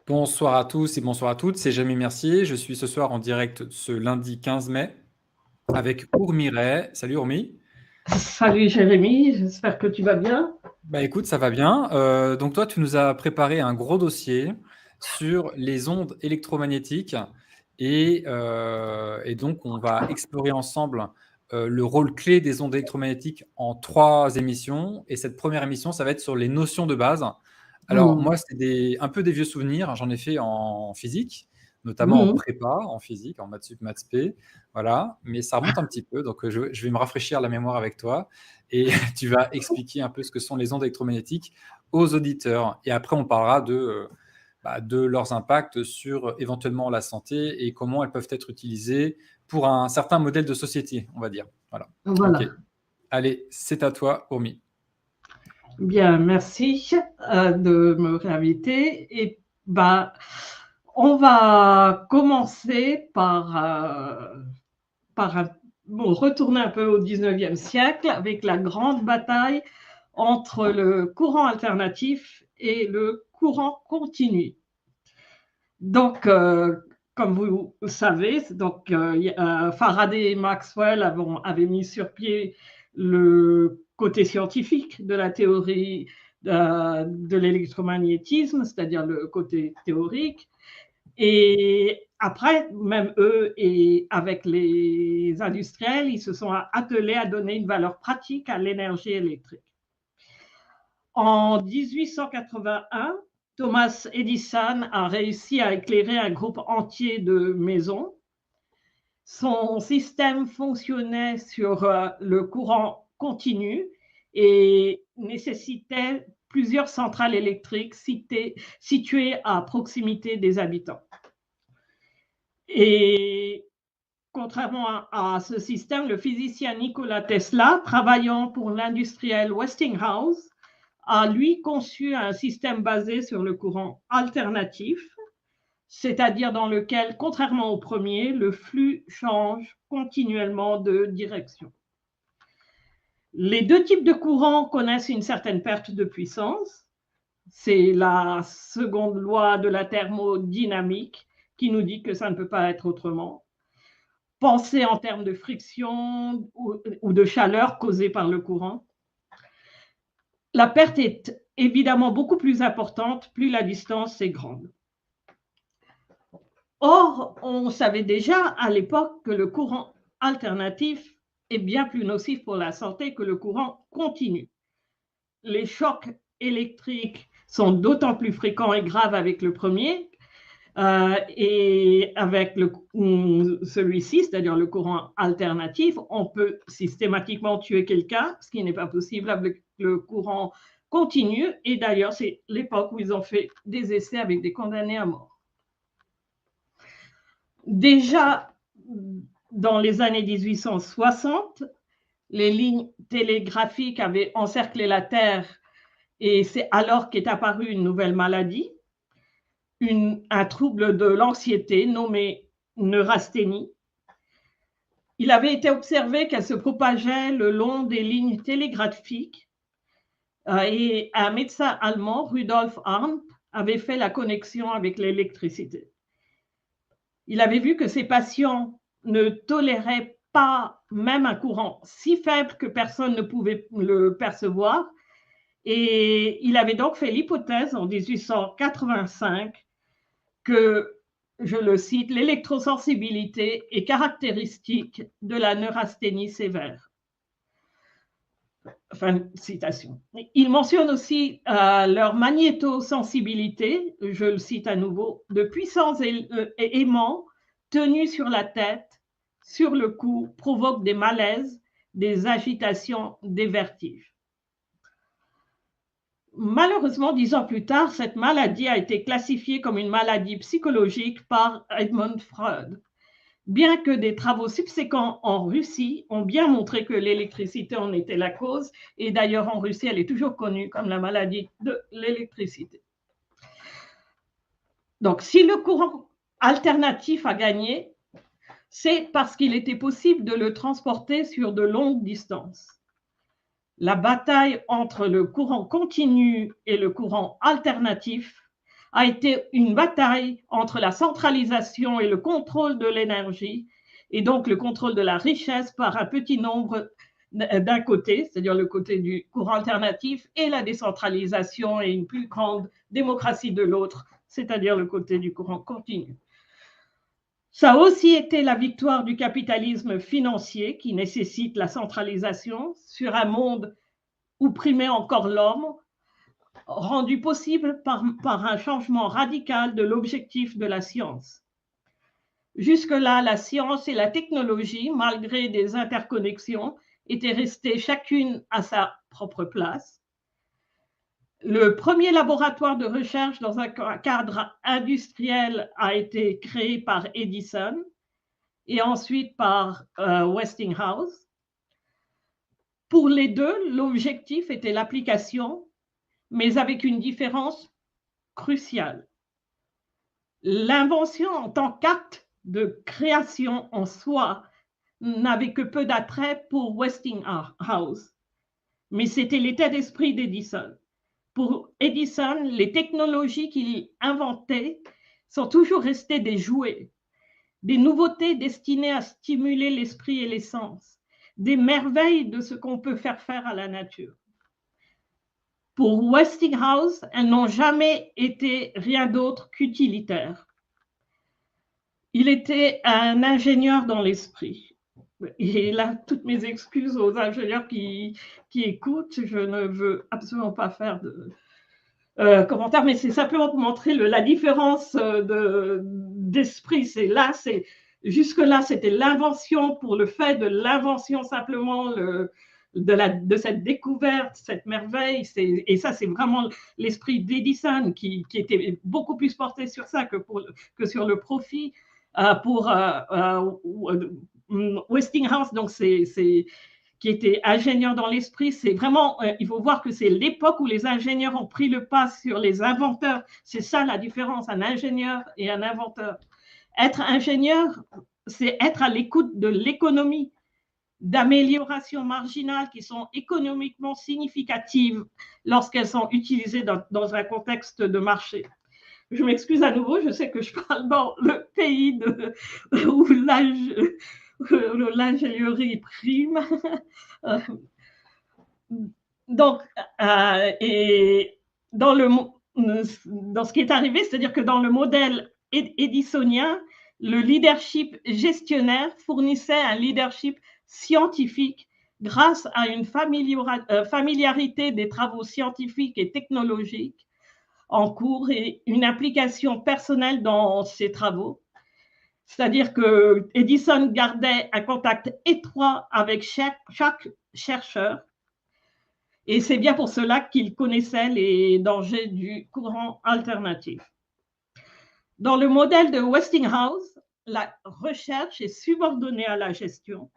Bonsoir à tous et bonsoir à toutes, c'est Jamie Mercier. Je suis ce soir en direct ce lundi 15 mai avec Urmi Ray. Salut Urmi. Salut Jérémy, j'espère que tu vas bien. Bah écoute, ça va bien. Donc toi, tu nous as préparé un gros dossier sur les ondes électromagnétiques et donc on va explorer ensemble le rôle clé des ondes électromagnétiques en 3 émissions. Et cette première émission, ça va être sur les notions de base. Alors Hmm. moi, c'est un peu des vieux souvenirs. J'en ai fait en physique, notamment en Hmm. prépa, en physique, en maths sup, maths spé. Voilà, mais ça remonte un petit peu. Donc je vais me rafraîchir la mémoire avec toi et tu vas expliquer un peu ce que sont les ondes électromagnétiques aux auditeurs. Et après, on parlera de leurs impacts sur éventuellement la santé et comment elles peuvent être utilisées pour un certain modèle de société, on va dire. Voilà. Ok. Voilà. Allez, c'est à toi, Omi. Bien, merci de me réinviter. Et bah, on va commencer par retourner un peu au 19e siècle avec la grande bataille entre le courant alternatif et le courant continu. Donc, comme vous savez, Faraday et Maxwell avaient mis sur pied le côté scientifique de la théorie de l'électromagnétisme, c'est-à-dire le côté théorique. Et après, même eux et avec les industriels, ils se sont attelés à donner une valeur pratique à l'énergie électrique. En 1881, Thomas Edison a réussi à éclairer un groupe entier de maisons. Son système fonctionnait sur le courant continu et nécessitait plusieurs centrales électriques situées à proximité des habitants. Et contrairement à ce système, le physicien Nikola Tesla, travaillant pour l'industriel Westinghouse, a lui conçu un système basé sur le courant alternatif, c'est-à-dire dans lequel, contrairement au premier, le flux change continuellement de direction. Les deux types de courants connaissent une certaine perte de puissance. C'est la seconde loi de la thermodynamique qui nous dit que ça ne peut pas être autrement. Pensez en termes de friction ou de chaleur causée par le courant. La perte est évidemment beaucoup plus importante, plus la distance est grande. Or, on savait déjà à l'époque que le courant alternatif est bien plus nocif pour la santé que le courant continu. Les chocs électriques sont d'autant plus fréquents et graves avec le premier et avec celui-ci, c'est-à-dire le courant alternatif, on peut systématiquement tuer quelqu'un, ce qui n'est pas possible avec le courant continu. Et d'ailleurs, c'est l'époque où ils ont fait des essais avec des condamnés à mort. Déjà, dans les années 1860, les lignes télégraphiques avaient encerclé la Terre et c'est alors qu'est apparue une nouvelle maladie, un trouble de l'anxiété nommé neurasthénie. Il avait été observé qu'elle se propageait le long des lignes télégraphiques et un médecin allemand, Rudolf Arndt, avait fait la connexion avec l'électricité. Il avait vu que ces patients ne toléraient pas même un courant si faible que personne ne pouvait le percevoir. Et il avait donc fait l'hypothèse en 1885 que, je le cite, l'électrosensibilité est caractéristique de la neurasthénie sévère. Fin de citation. Il mentionne aussi leur magnétosensibilité, je le cite à nouveau, de puissants aimants tenus sur la tête, sur le cou, provoquent des malaises, des agitations, des vertiges. Malheureusement, 10 ans plus tard, cette maladie a été classifiée comme une maladie psychologique par Edmund Freud. Bien que des travaux subséquents en Russie ont bien montré que l'électricité en était la cause, et d'ailleurs en Russie, elle est toujours connue comme la maladie de l'électricité. Donc, si le courant alternatif a gagné, c'est parce qu'il était possible de le transporter sur de longues distances. La bataille entre le courant continu et le courant alternatif a été une bataille entre la centralisation et le contrôle de l'énergie, et donc le contrôle de la richesse par un petit nombre d'un côté, c'est-à-dire le côté du courant alternatif, et la décentralisation et une plus grande démocratie de l'autre, c'est-à-dire le côté du courant continu. Ça a aussi été la victoire du capitalisme financier qui nécessite la centralisation sur un monde où primait encore l'homme, rendu possible par un changement radical de l'objectif de la science. Jusque-là, la science et la technologie, malgré des interconnexions, étaient restées chacune à sa propre place. Le premier laboratoire de recherche dans un cadre industriel a été créé par Edison et ensuite par Westinghouse. Pour les deux, l'objectif était l'application, mais avec une différence cruciale. L'invention en tant qu'acte de création en soi n'avait que peu d'attrait pour Westinghouse, mais c'était l'état d'esprit d'Edison. Pour Edison, les technologies qu'il inventait sont toujours restées des jouets, des nouveautés destinées à stimuler l'esprit et les sens, des merveilles de ce qu'on peut faire à la nature. Pour Westinghouse, elles n'ont jamais été rien d'autre qu'utilitaires. Il était un ingénieur dans l'esprit. Et là, toutes mes excuses aux ingénieurs qui écoutent, je ne veux absolument pas faire de commentaires, mais c'est simplement pour montrer la différence d'esprit. Jusque-là, c'était l'invention pour le fait de l'invention simplement, de cette découverte, cette merveille. Et ça, c'est vraiment l'esprit d'Edison qui était beaucoup plus porté sur ça que sur le profit. Pour Westinghouse, donc qui était ingénieur dans l'esprit, c'est vraiment, il faut voir que c'est l'époque où les ingénieurs ont pris le pas sur les inventeurs. C'est ça la différence, un ingénieur et un inventeur. Être ingénieur, c'est être à l'écoute de l'économie, d'améliorations marginales qui sont économiquement significatives lorsqu'elles sont utilisées dans un contexte de marché. Je m'excuse à nouveau, je sais que je parle dans le pays où l'ingénierie prime. Donc, et dans ce qui est arrivé, c'est-à-dire que dans le modèle édisonien, le leadership gestionnaire fournissait un leadership scientifique grâce à une familiarité des travaux scientifiques et technologiques en cours et une implication personnelle dans ses travaux. C'est-à-dire que Edison gardait un contact étroit avec chaque chercheur et c'est bien pour cela qu'il connaissait les dangers du courant alternatif. Dans le modèle de Westinghouse, la recherche est subordonnée à la gestion.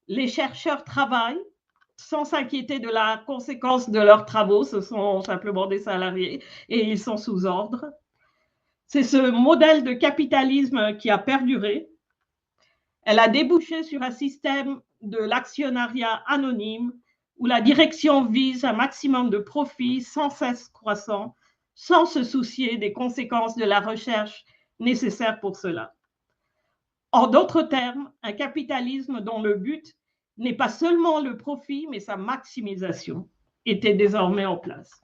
Les chercheurs travaillent sans s'inquiéter de la conséquence de leurs travaux, ce sont simplement des salariés et ils sont sous ordre. C'est ce modèle de capitalisme qui a perduré. Elle a débouché sur un système de l'actionnariat anonyme où la direction vise un maximum de profits sans cesse croissant, sans se soucier des conséquences de la recherche nécessaire pour cela. En d'autres termes, un capitalisme dont le but n'est pas seulement le profit, mais sa maximisation, était désormais en place.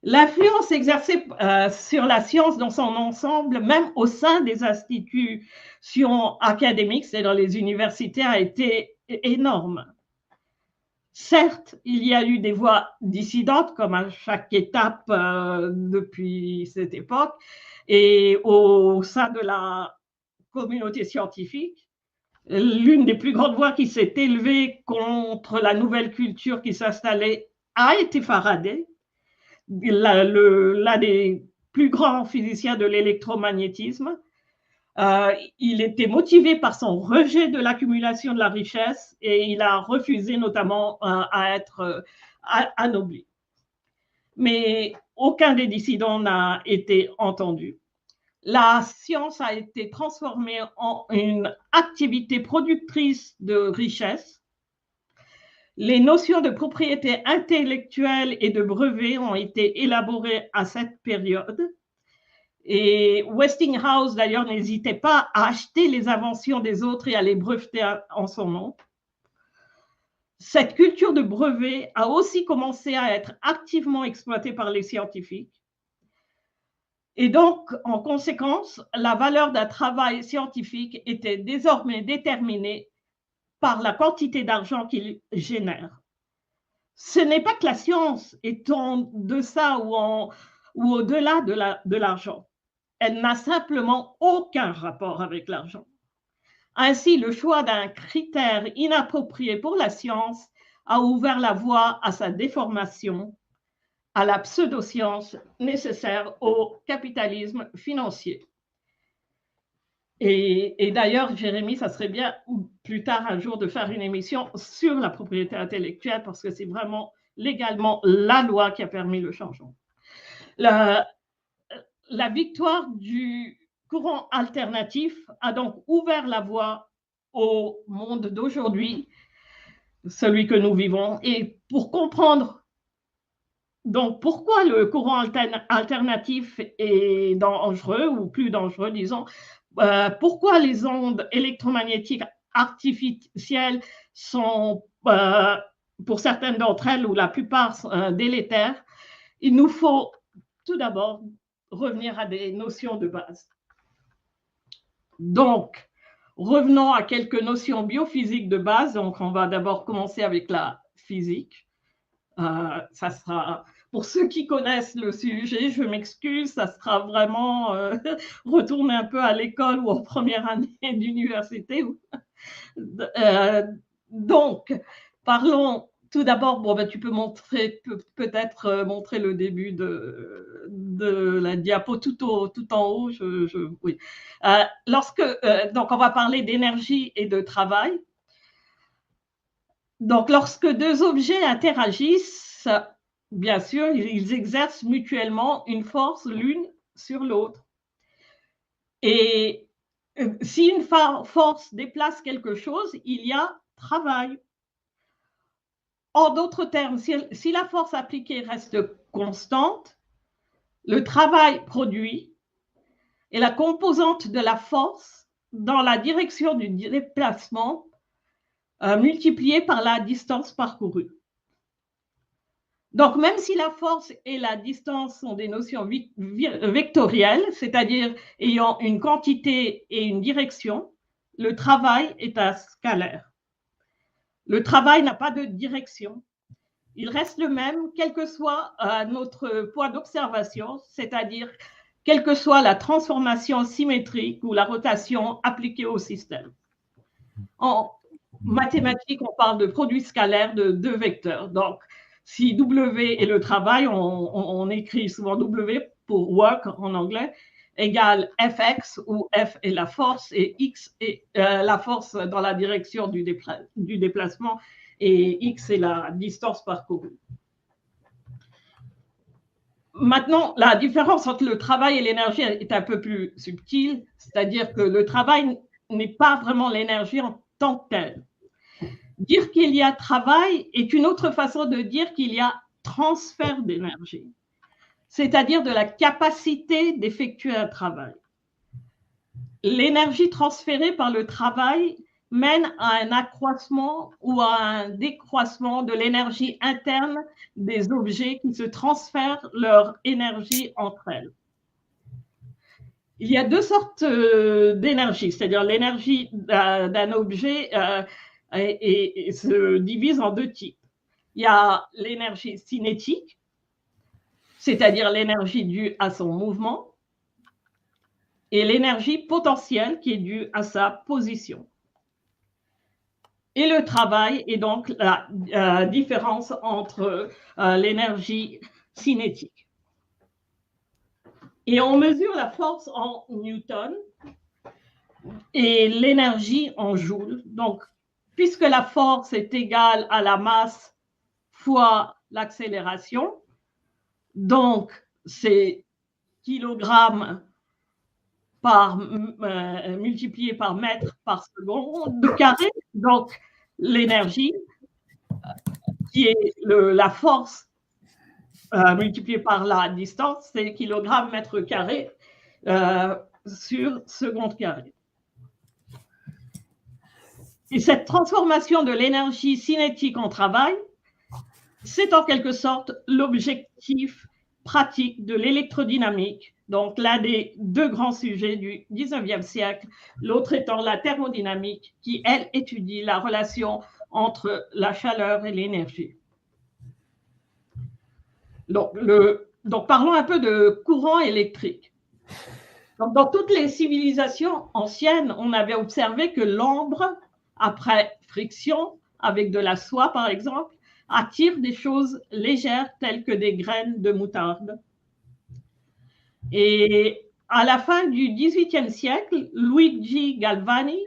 L'influence exercée sur la science dans son ensemble, même au sein des institutions académiques, c'est-à-dire les universités, a été énorme. Certes, il y a eu des voix dissidentes, comme à chaque étape depuis cette époque, et au sein de la communauté scientifique. L'une des plus grandes voix qui s'est élevée contre la nouvelle culture qui s'installait a été Faraday, l'un des plus grands physiciens de l'électromagnétisme. Il était motivé par son rejet de l'accumulation de la richesse et il a refusé notamment à être anobli. Mais aucun des dissidents n'a été entendu. La science a été transformée en une activité productrice de richesse. Les notions de propriété intellectuelle et de brevet ont été élaborées à cette période. Et Westinghouse, d'ailleurs, n'hésitait pas à acheter les inventions des autres et à les breveter en son nom. Cette culture de brevet a aussi commencé à être activement exploitée par les scientifiques. Et donc, en conséquence, la valeur d'un travail scientifique était désormais déterminée par la quantité d'argent qu'il génère. Ce n'est pas que la science est en deçà ou au-delà de l'argent. Elle n'a simplement aucun rapport avec l'argent. Ainsi, le choix d'un critère inapproprié pour la science a ouvert la voie à sa déformation, à la pseudoscience nécessaire au capitalisme financier. Et d'ailleurs, Jérémy, ça serait bien plus tard un jour de faire une émission sur la propriété intellectuelle parce que c'est vraiment légalement la loi qui a permis le changement. La victoire du courant alternatif a donc ouvert la voie au monde d'aujourd'hui, celui que nous vivons. Et pour comprendre donc pourquoi le courant alternatif est dangereux ou plus dangereux, disons, pourquoi les ondes électromagnétiques artificielles sont, pour certaines d'entre elles ou la plupart, délétères, il nous faut tout d'abord revenir à des notions de base. Donc, revenons à quelques notions biophysiques de base. Donc, on va d'abord commencer avec la physique. Ça sera, pour ceux qui connaissent le sujet, je m'excuse, ça sera vraiment retourner un peu à l'école ou en première année d'université. Donc, parlons tout d'abord, bon, ben, tu peux montrer, peut-être montrer le début de la diapo tout en haut. Oui. Donc, on va parler d'énergie et de travail. Donc, lorsque deux objets interagissent, bien sûr, ils exercent mutuellement une force l'une sur l'autre. Et si une force déplace quelque chose, il y a travail. En d'autres termes, si la force appliquée reste constante, le travail produit et la composante de la force dans la direction du déplacement multipliée par la distance parcourue. Donc, même si la force et la distance sont des notions vectorielles, c'est-à-dire ayant une quantité et une direction, le travail est un scalaire. Le travail n'a pas de direction. Il reste le même, quel que soit notre point d'observation, c'est-à-dire quelle que soit la transformation symétrique ou la rotation appliquée au système. En mathématiques, on parle de produit scalaire de deux vecteurs. Donc, si W est le travail, on écrit souvent W pour work en anglais, égale Fx, où F est la force et X est la force dans la direction du déplacement et X est la distance parcourue. Maintenant, la différence entre le travail et l'énergie est un peu plus subtile, c'est-à-dire que le travail n'est pas vraiment l'énergie en tant que telle. Dire qu'il y a travail est une autre façon de dire qu'il y a transfert d'énergie, c'est-à-dire de la capacité d'effectuer un travail. L'énergie transférée par le travail mène à un accroissement ou à un décroissement de l'énergie interne des objets qui se transfèrent leur énergie entre elles. Il y a deux sortes d'énergie, c'est-à-dire l'énergie d'un objet et se divise en deux types. Il y a l'énergie cinétique, c'est-à-dire l'énergie due à son mouvement, et l'énergie potentielle qui est due à sa position. Et le travail est donc la différence entre l'énergie cinétique. Et on mesure la force en newton et l'énergie en joules. Donc, puisque la force est égale à la masse fois l'accélération, donc c'est kilogrammes multiplié par mètre par seconde carré. Donc, l'énergie qui est la force multipliée par la distance, c'est kilogrammes mètre carré sur seconde carrée. Et cette transformation de l'énergie cinétique en travail, c'est en quelque sorte l'objectif pratique de l'électrodynamique, donc l'un des deux grands sujets du 19e siècle, l'autre étant la thermodynamique, qui, elle, étudie la relation entre la chaleur et l'énergie. Donc, parlons un peu de courant électrique. Donc, dans toutes les civilisations anciennes, on avait observé que l'ambre, après friction, avec de la soie par exemple, attire des choses légères telles que des graines de moutarde. Et à la fin du XVIIIe siècle, Luigi Galvani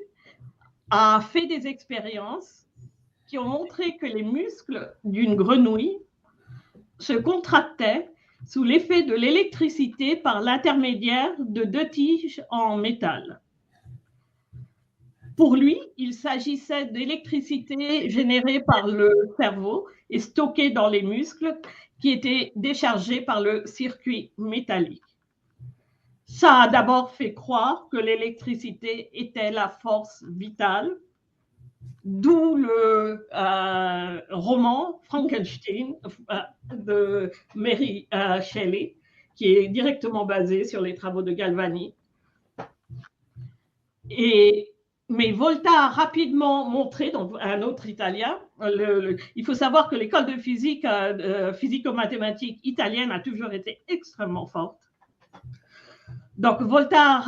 a fait des expériences qui ont montré que les muscles d'une grenouille se contractaient sous l'effet de l'électricité par l'intermédiaire de deux tiges en métal. Pour lui, il s'agissait d'électricité générée par le cerveau et stockée dans les muscles qui étaient déchargés par le circuit métallique. Ça a d'abord fait croire que l'électricité était la force vitale, d'où le roman Frankenstein de Mary Shelley, qui est directement basé sur les travaux de Galvani. Mais Volta a rapidement montré, donc un autre Italien, il faut savoir que l'école de physique, physico-mathématique italienne a toujours été extrêmement forte. Donc Volta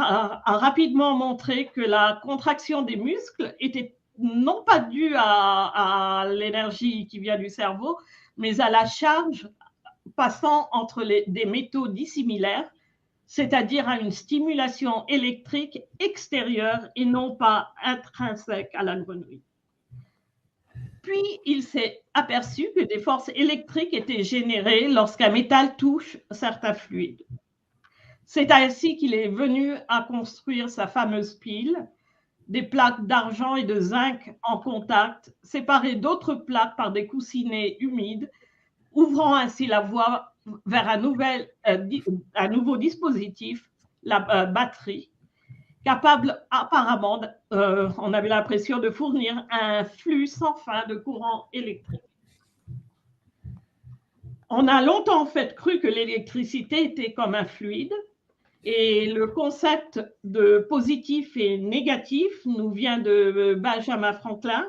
a rapidement montré que la contraction des muscles était non pas due à l'énergie qui vient du cerveau, mais à la charge passant entre des métaux dissimilaires, c'est-à-dire à une stimulation électrique extérieure et non pas intrinsèque à la grenouille. Puis, il s'est aperçu que des forces électriques étaient générées lorsqu'un métal touche certains fluides. C'est ainsi qu'il est venu à construire sa fameuse pile, des plaques d'argent et de zinc en contact, séparées d'autres plaques par des coussinets humides, ouvrant ainsi la voie vers un nouveau dispositif, la batterie, capable apparemment, on avait l'impression de fournir un flux sans fin de courant électrique. On a longtemps en fait cru que l'électricité était comme un fluide, et le concept de positif et négatif nous vient de Benjamin Franklin,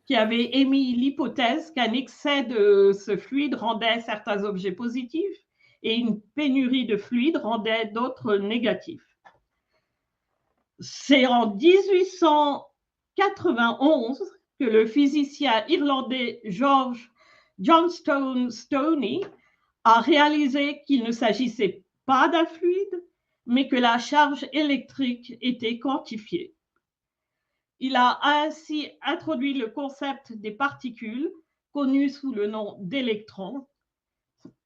qui avait émis l'hypothèse qu'un excès de ce fluide rendait certains objets positifs et une pénurie de fluide rendait d'autres négatifs. C'est en 1891 que le physicien irlandais George Johnstone Stoney a réalisé qu'il ne s'agissait pas d'un fluide, mais que la charge électrique était quantifiée. Il a ainsi introduit le concept des particules, connu sous le nom d'électron.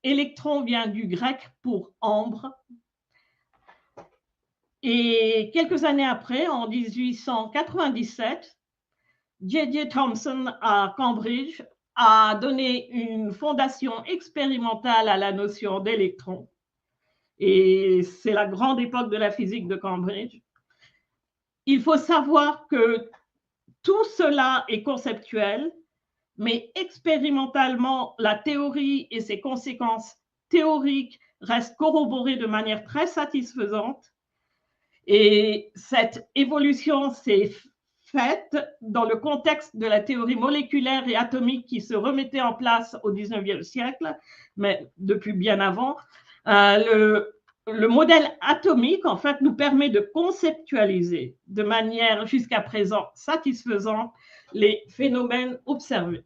Électron vient du grec pour ambre. Et quelques années après, en 1897, J.J. Thomson à Cambridge a donné une fondation expérimentale à la notion d'électron. Et c'est la grande époque de la physique de Cambridge. Il faut savoir que tout cela est conceptuel, mais expérimentalement, la théorie et ses conséquences théoriques restent corroborées de manière très satisfaisante. Et cette évolution s'est faite dans le contexte de la théorie moléculaire et atomique qui se remettait en place au 19e siècle, mais depuis bien avant. Le modèle atomique, en fait, nous permet de conceptualiser de manière jusqu'à présent satisfaisante les phénomènes observés.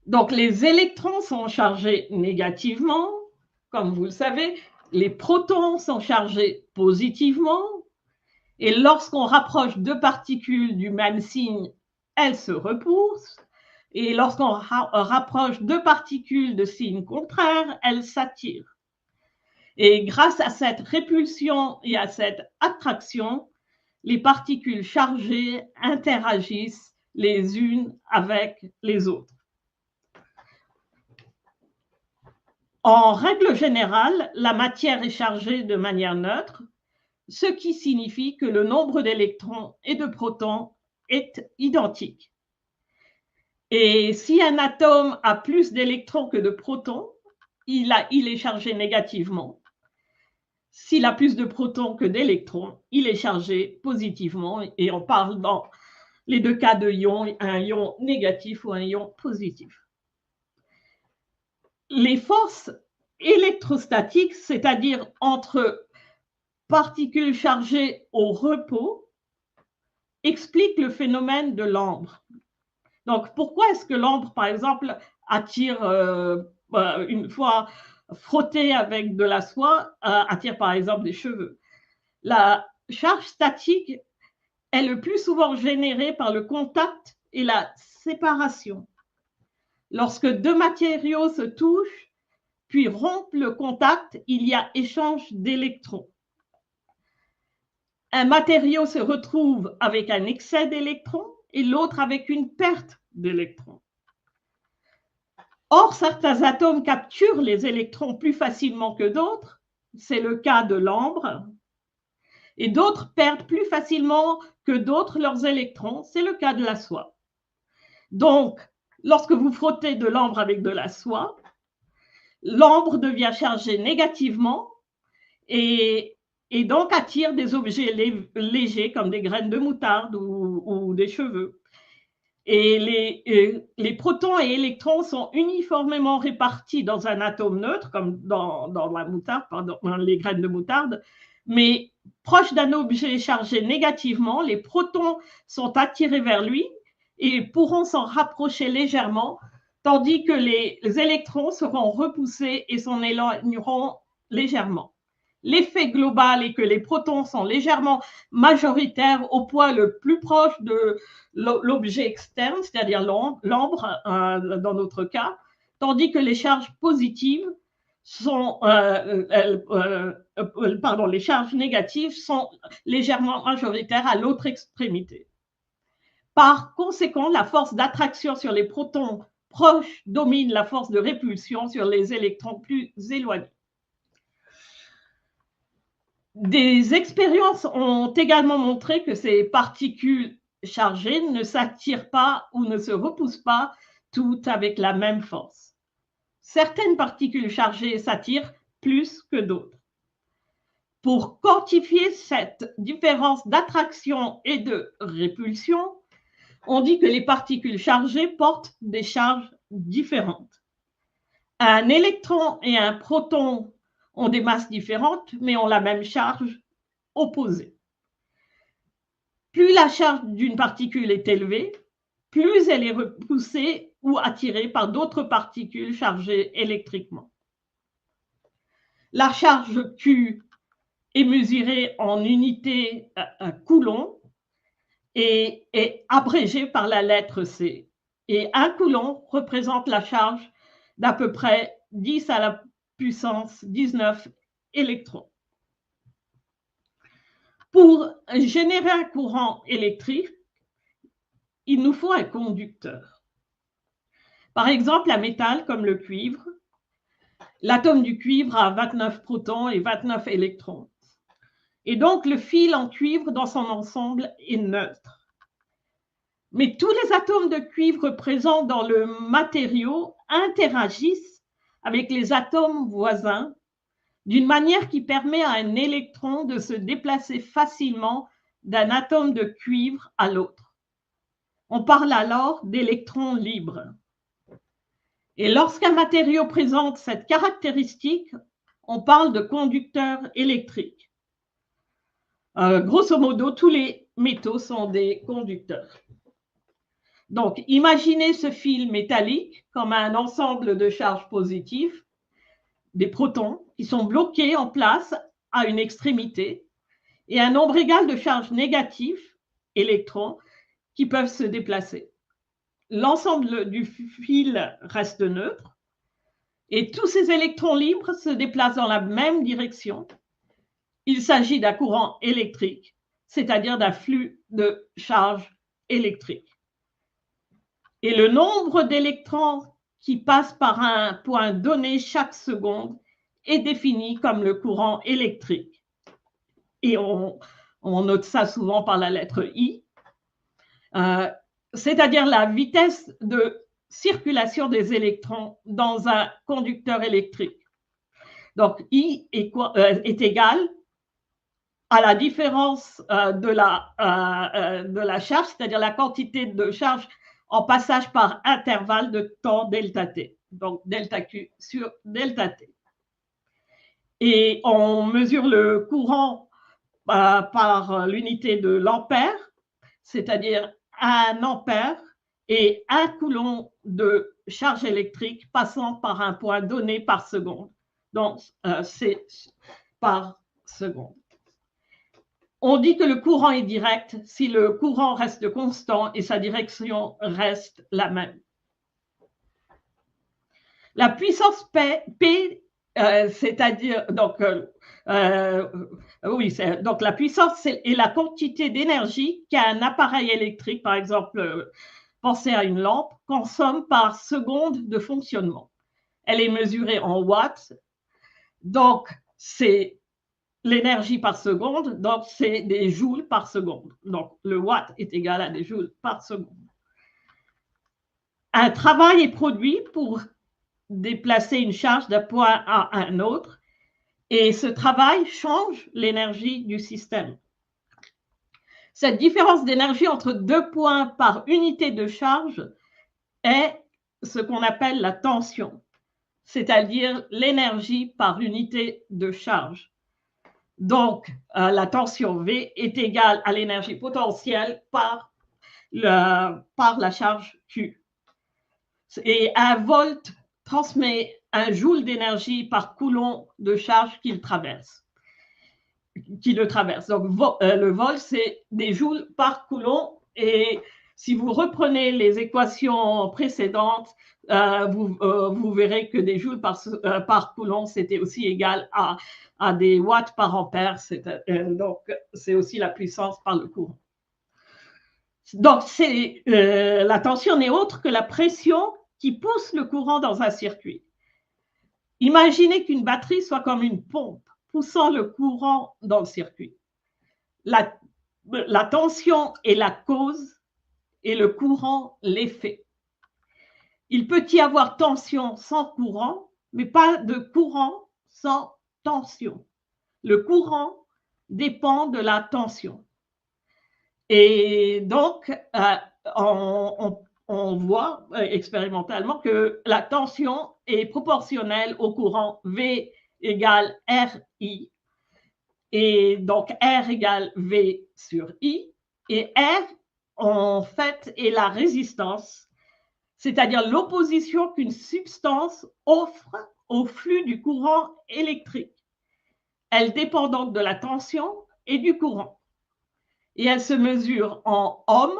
Donc, les électrons sont chargés négativement, comme vous le savez, les protons sont chargés positivement, et lorsqu'on rapproche deux particules du même signe, elles se repoussent, et lorsqu'on rapproche deux particules de signes contraires, elles s'attirent. Et grâce à cette répulsion et à cette attraction, les particules chargées interagissent les unes avec les autres. En règle générale, la matière est chargée de manière neutre, ce qui signifie que le nombre d'électrons et de protons est identique. Et si un atome a plus d'électrons que de protons, il est chargé négativement. S'il a plus de protons que d'électrons, il est chargé positivement. Et on parle dans les deux cas de ion, un ion négatif ou un ion positif. Les forces électrostatiques, c'est-à-dire entre particules chargées au repos, expliquent le phénomène de l'ambre. Donc, pourquoi est-ce que l'ambre, par exemple, attire, une fois frottée avec de la soie, attire par exemple des cheveux? La charge statique est le plus souvent générée par le contact et la séparation. Lorsque deux matériaux se touchent, puis rompent le contact, il y a échange d'électrons. Un matériau se retrouve avec un excès d'électrons et l'autre avec une perte d'électrons. Or, certains atomes capturent les électrons plus facilement que d'autres, c'est le cas de l'ambre, et d'autres perdent plus facilement que d'autres leurs électrons, c'est le cas de la soie. Donc, lorsque vous frottez de l'ambre avec de la soie, l'ambre devient chargée négativement et donc attire des objets légers comme des graines de moutarde ou des cheveux. Et les protons et électrons sont uniformément répartis dans un atome neutre, comme dans la moutarde, dans les graines de moutarde, mais proche d'un objet chargé négativement, les protons sont attirés vers lui et pourront s'en rapprocher légèrement, tandis que les électrons seront repoussés et s'en éloigneront légèrement. L'effet global est que les protons sont légèrement majoritaires au point le plus proche de l'objet externe, c'est-à-dire l'ambre dans notre cas, tandis que les charges positives sont, les charges négatives sont légèrement majoritaires à l'autre extrémité. Par conséquent, la force d'attraction sur les protons proches domine la force de répulsion sur les électrons plus éloignés. Des expériences ont également montré que ces particules chargées ne s'attirent pas ou ne se repoussent pas toutes avec la même force. Certaines particules chargées s'attirent plus que d'autres. Pour quantifier cette différence d'attraction et de répulsion, on dit que les particules chargées portent des charges différentes. Un électron et un proton ont des masses différentes, mais ont la même charge opposée. Plus la charge d'une particule est élevée, plus elle est repoussée ou attirée par d'autres particules chargées électriquement. La charge Q est mesurée en unité coulomb et est abrégée par la lettre C. Et un coulomb représente la charge d'à peu près 10 à la puissance 19 électrons. Pour générer un courant électrique, il nous faut un conducteur. Par exemple, un métal comme le cuivre, l'atome du cuivre a 29 protons et 29 électrons. Et donc, le fil en cuivre dans son ensemble est neutre. Mais tous les atomes de cuivre présents dans le matériau interagissent avec les atomes voisins d'une manière qui permet à un électron de se déplacer facilement d'un atome de cuivre à l'autre. On parle alors d'électrons libres. Et lorsqu'un matériau présente cette caractéristique, on parle de conducteur électrique. Grosso modo, tous les métaux sont des conducteurs. Donc, imaginez ce fil métallique comme un ensemble de charges positives, des protons qui sont bloqués en place à une extrémité et un nombre égal de charges négatives, électrons, qui peuvent se déplacer. L'ensemble du fil reste neutre et tous ces électrons libres se déplacent dans la même direction. Il s'agit d'un courant électrique, c'est-à-dire d'un flux de charges électriques. Et le nombre d'électrons qui passent par un point donné chaque seconde est défini comme le courant électrique. Et on note ça souvent par la lettre I, c'est-à-dire la vitesse de circulation des électrons dans un conducteur électrique. Donc, I est égal à la différence de la charge, c'est-à-dire la quantité de charge en passage par intervalle de temps delta t, donc delta Q sur delta t. Et on mesure le courant par l'unité de l'ampère, c'est-à-dire 1 ampère et 1 coulomb de charge électrique passant par un point donné par seconde. Donc, c'est par seconde. On dit que le courant est direct si le courant reste constant et sa direction reste la même. La puissance P, c'est-à-dire, donc la puissance est la quantité d'énergie qu'un appareil électrique, par exemple, pensez à une lampe, consomme par seconde de fonctionnement. Elle est mesurée en watts, donc c'est l'énergie par seconde, donc c'est des joules par seconde. Donc le watt est égal à des joules par seconde. Un travail est produit pour déplacer une charge d'un point à un autre, et ce travail change l'énergie du système. Cette différence d'énergie entre 2 points par unité de charge est ce qu'on appelle la tension, c'est-à-dire l'énergie par unité de charge. Donc, la tension V est égale à l'énergie potentielle par la charge Q. Et 1 volt transmet 1 joule d'énergie par coulomb de charge qui le traverse. Donc, le volt, c'est des joules par coulomb. Et si vous reprenez les équations précédentes, vous verrez que des joules par coulomb, c'était aussi égal à des watts par ampère. Donc, c'est aussi la puissance par le courant. Donc, la tension n'est autre que la pression qui pousse le courant dans un circuit. Imaginez qu'une batterie soit comme une pompe poussant le courant dans le circuit. La tension est la cause et le courant l'effet. Il peut y avoir tension sans courant, mais pas de courant sans tension. Le courant dépend de la tension. Et donc, on voit expérimentalement que la tension est proportionnelle au courant V égale RI. Et donc, R égale V sur I. Et R, en fait, est la résistance, c'est-à-dire l'opposition qu'une substance offre au flux du courant électrique. Elle dépend donc de la tension et du courant. Et elle se mesure en ohms.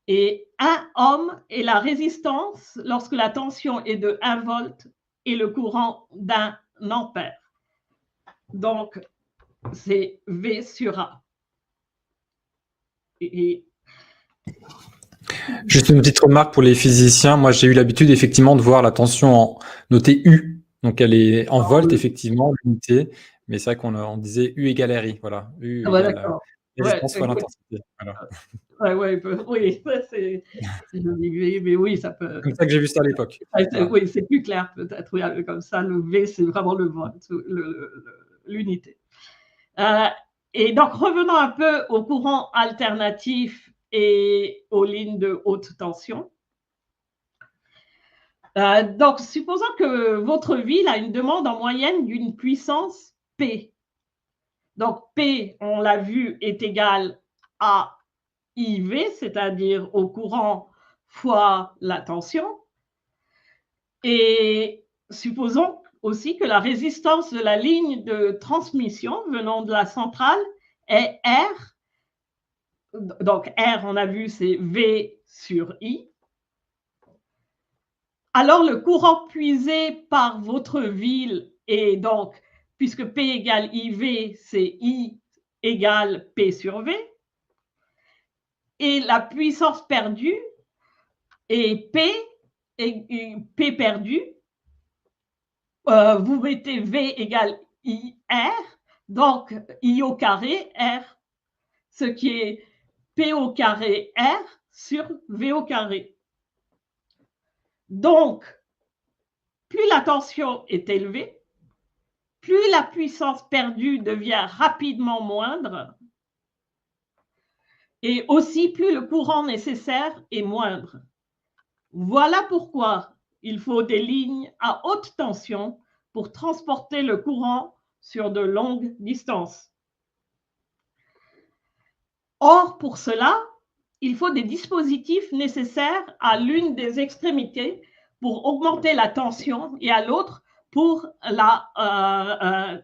Et 1 ohm est la résistance lorsque la tension est de 1 volt et le courant d'1 ampère. Donc, c'est V sur A. Juste une petite remarque pour les physiciens. Moi, j'ai eu l'habitude effectivement de voir la tension notée U. Donc, elle est en volts, effectivement, l'unité. Mais c'est vrai qu'on disait U égale RI. Voilà. U égale la résistance fois l'intensité. Voilà. Oui, c'est mais oui, ça peut. C'est comme ça que j'ai vu ça à l'époque. Oui, c'est plus clair peut-être. Oui, comme ça, le V, c'est vraiment le volt, l'unité. Et donc, revenons un peu au courant alternatif et aux lignes de haute tension. Donc, supposons que votre ville a une demande en moyenne d'une puissance P. Donc, P, on l'a vu, est égal à IV, c'est-à-dire au courant fois la tension. Et supposons aussi que la résistance de la ligne de transmission venant de la centrale est R. Donc, R, on a vu, c'est V sur I. Alors, le courant puisé par votre ville est donc, puisque P égale IV, c'est I égale P sur V. Et la puissance perdue Et P perdu, vous mettez V égale IR, donc I au carré R, ce qui est P au carré R sur V au carré. Donc, plus la tension est élevée, plus la puissance perdue devient rapidement moindre, et aussi plus le courant nécessaire est moindre. Voilà pourquoi il faut des lignes à haute tension pour transporter le courant sur de longues distances. Or, pour cela, il faut des dispositifs nécessaires à l'une des extrémités pour augmenter la tension et à l'autre pour la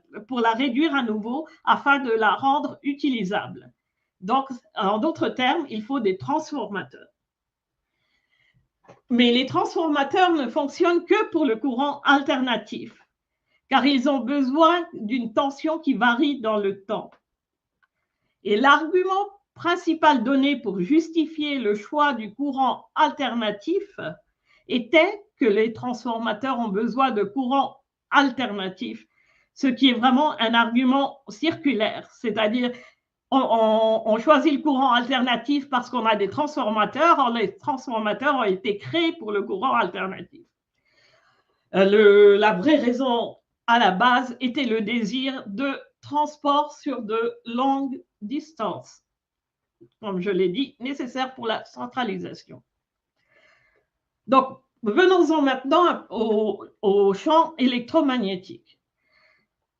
réduire à nouveau afin de la rendre utilisable. Donc, en d'autres termes, il faut des transformateurs. Mais les transformateurs ne fonctionnent que pour le courant alternatif, car ils ont besoin d'une tension qui varie dans le temps. Et l'argument principal donné pour justifier le choix du courant alternatif était que les transformateurs ont besoin de courant alternatif, ce qui est vraiment un argument circulaire, c'est-à-dire on choisit le courant alternatif parce qu'on a des transformateurs. Or, les transformateurs ont été créés pour le courant alternatif. La vraie raison à la base était le désir de transport sur de longues distances, comme je l'ai dit, nécessaire pour la centralisation. Donc, venons-en maintenant au champ électromagnétique.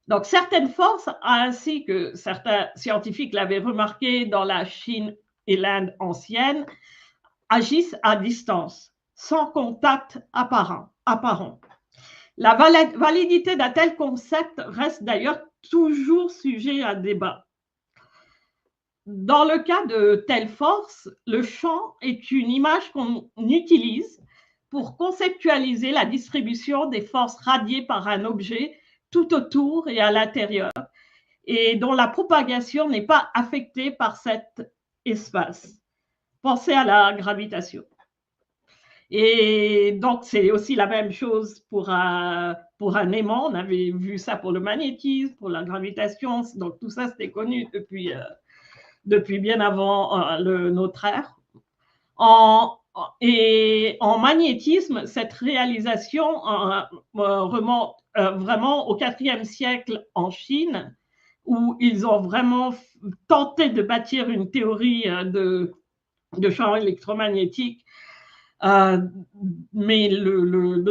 Donc, certaines forces, ainsi que certains scientifiques l'avaient remarqué dans la Chine et l'Inde ancienne, agissent à distance, sans contact apparent. La validité d'un tel concept reste d'ailleurs toujours sujet à débat. Dans le cas de telles forces, le champ est une image qu'on utilise pour conceptualiser la distribution des forces radiées par un objet tout autour et à l'intérieur, et dont la propagation n'est pas affectée par cet espace. Pensez à la gravitation. Et donc, c'est aussi la même chose pour un aimant. On avait vu ça pour le magnétisme, pour la gravitation. Donc, tout ça, c'était connu depuis bien avant notre ère. Et en magnétisme, cette réalisation remonte vraiment au IVe siècle en Chine, où ils ont vraiment tenté de bâtir une théorie de champ électromagnétique, mais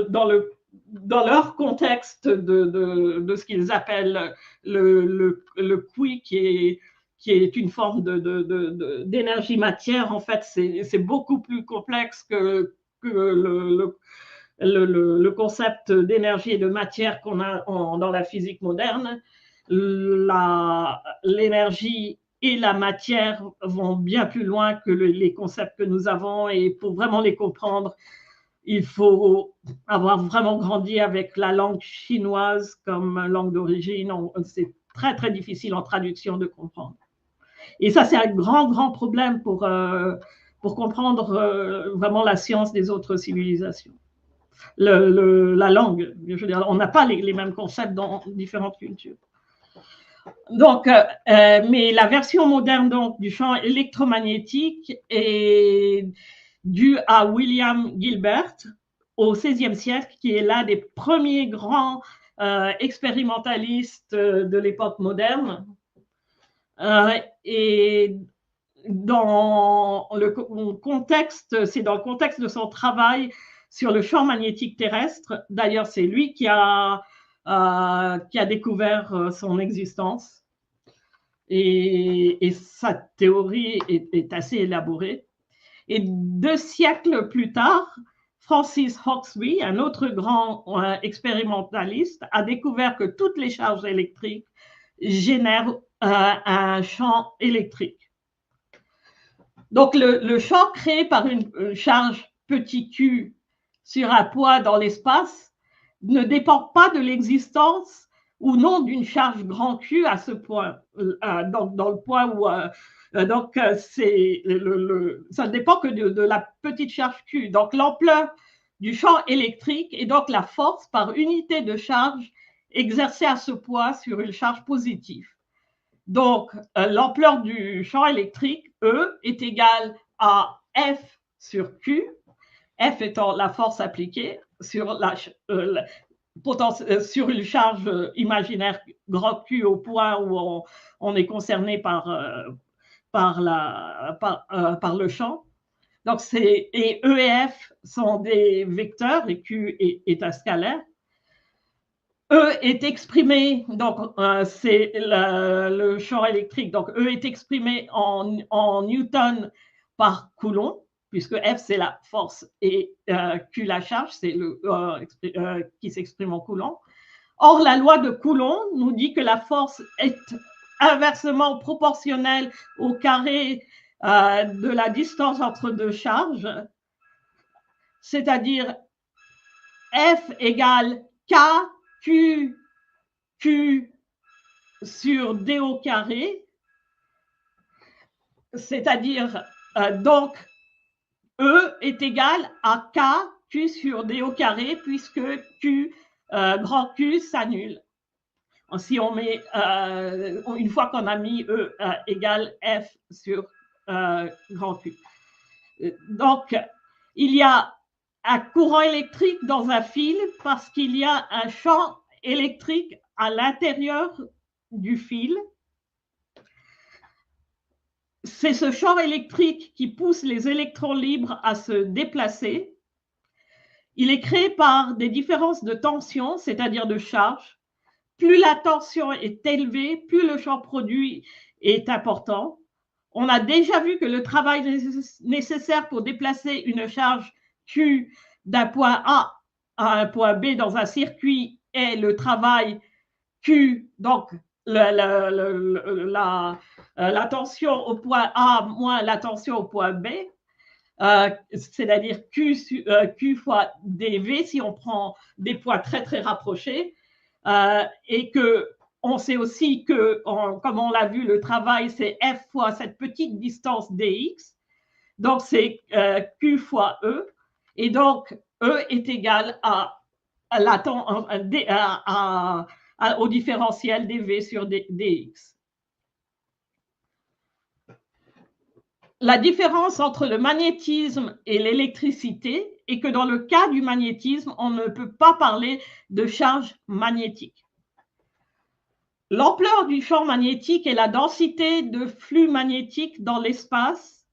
dans leur contexte de ce qu'ils appellent le QI, qui est une forme d'énergie matière. En fait, c'est beaucoup plus complexe que le concept d'énergie et de matière qu'on a dans la physique moderne. L'énergie et la matière vont bien plus loin que les concepts que nous avons, et pour vraiment les comprendre, il faut avoir vraiment grandi avec la langue chinoise comme langue d'origine. C'est très, très difficile en traduction de comprendre. Et ça, c'est un grand problème pour comprendre vraiment la science des autres civilisations. La langue, je veux dire, on n'a pas les mêmes concepts dans différentes cultures. Donc, mais la version moderne donc, du champ électromagnétique est due à William Gilbert au XVIe siècle, qui est l'un des premiers grands expérimentalistes de l'époque moderne. Et dans le contexte, c'est dans le contexte de son travail sur le champ magnétique terrestre. D'ailleurs, c'est lui qui a découvert son existence. Et sa théorie est assez élaborée. Et 2 siècles plus tard, Francis Hauksbee, un autre grand expérimentaliste, a découvert que toutes les charges électriques génèrent un champ électrique. Donc, le champ créé par une charge petit q sur un poids dans l'espace ne dépend pas de l'existence ou non d'une charge grand Q à ce point, dans le point où Donc, ça ne dépend que de la petite charge Q. Donc, l'ampleur du champ électrique est donc la force par unité de charge exercée à ce poids sur une charge positive. Donc, l'ampleur du champ électrique, E, est égale à F sur Q, F étant la force appliquée sur, sur une charge imaginaire grand Q au point où on est concerné par le champ. Donc, et E et F sont des vecteurs et Q est un scalaire. E est exprimé, donc c'est le champ électrique, donc E est exprimé en newton par coulomb, puisque F c'est la force et Q la charge, c'est qui s'exprime en coulomb. Or, la loi de Coulomb nous dit que la force est inversement proportionnelle au carré de la distance entre deux charges, c'est-à-dire F égale K Q sur D au carré, c'est-à-dire donc E est égal à K Q sur D au carré puisque Q, grand Q s'annule. Si on met, une fois qu'on a mis E égale F sur grand Q. Donc, il y a un courant électrique dans un fil parce qu'il y a un champ électrique à l'intérieur du fil. C'est ce champ électrique qui pousse les électrons libres à se déplacer. Il est créé par des différences de tension, c'est-à-dire de charge. Plus la tension est élevée, plus le champ produit est important. On a déjà vu que le travail nécessaire pour déplacer une charge Q d'un point A à un point B dans un circuit est le travail Q, donc la tension au point A moins la tension au point B, c'est-à-dire Q fois dV si on prend des points très très rapprochés, et que on sait aussi que, comme on l'a vu, le travail c'est F fois cette petite distance dx, donc c'est Q fois E, et donc E est égal au différentiel dV sur dx. La différence entre le magnétisme et l'électricité est que dans le cas du magnétisme, on ne peut pas parler de charge magnétique. L'ampleur du champ magnétique est la densité de flux magnétique dans l'espace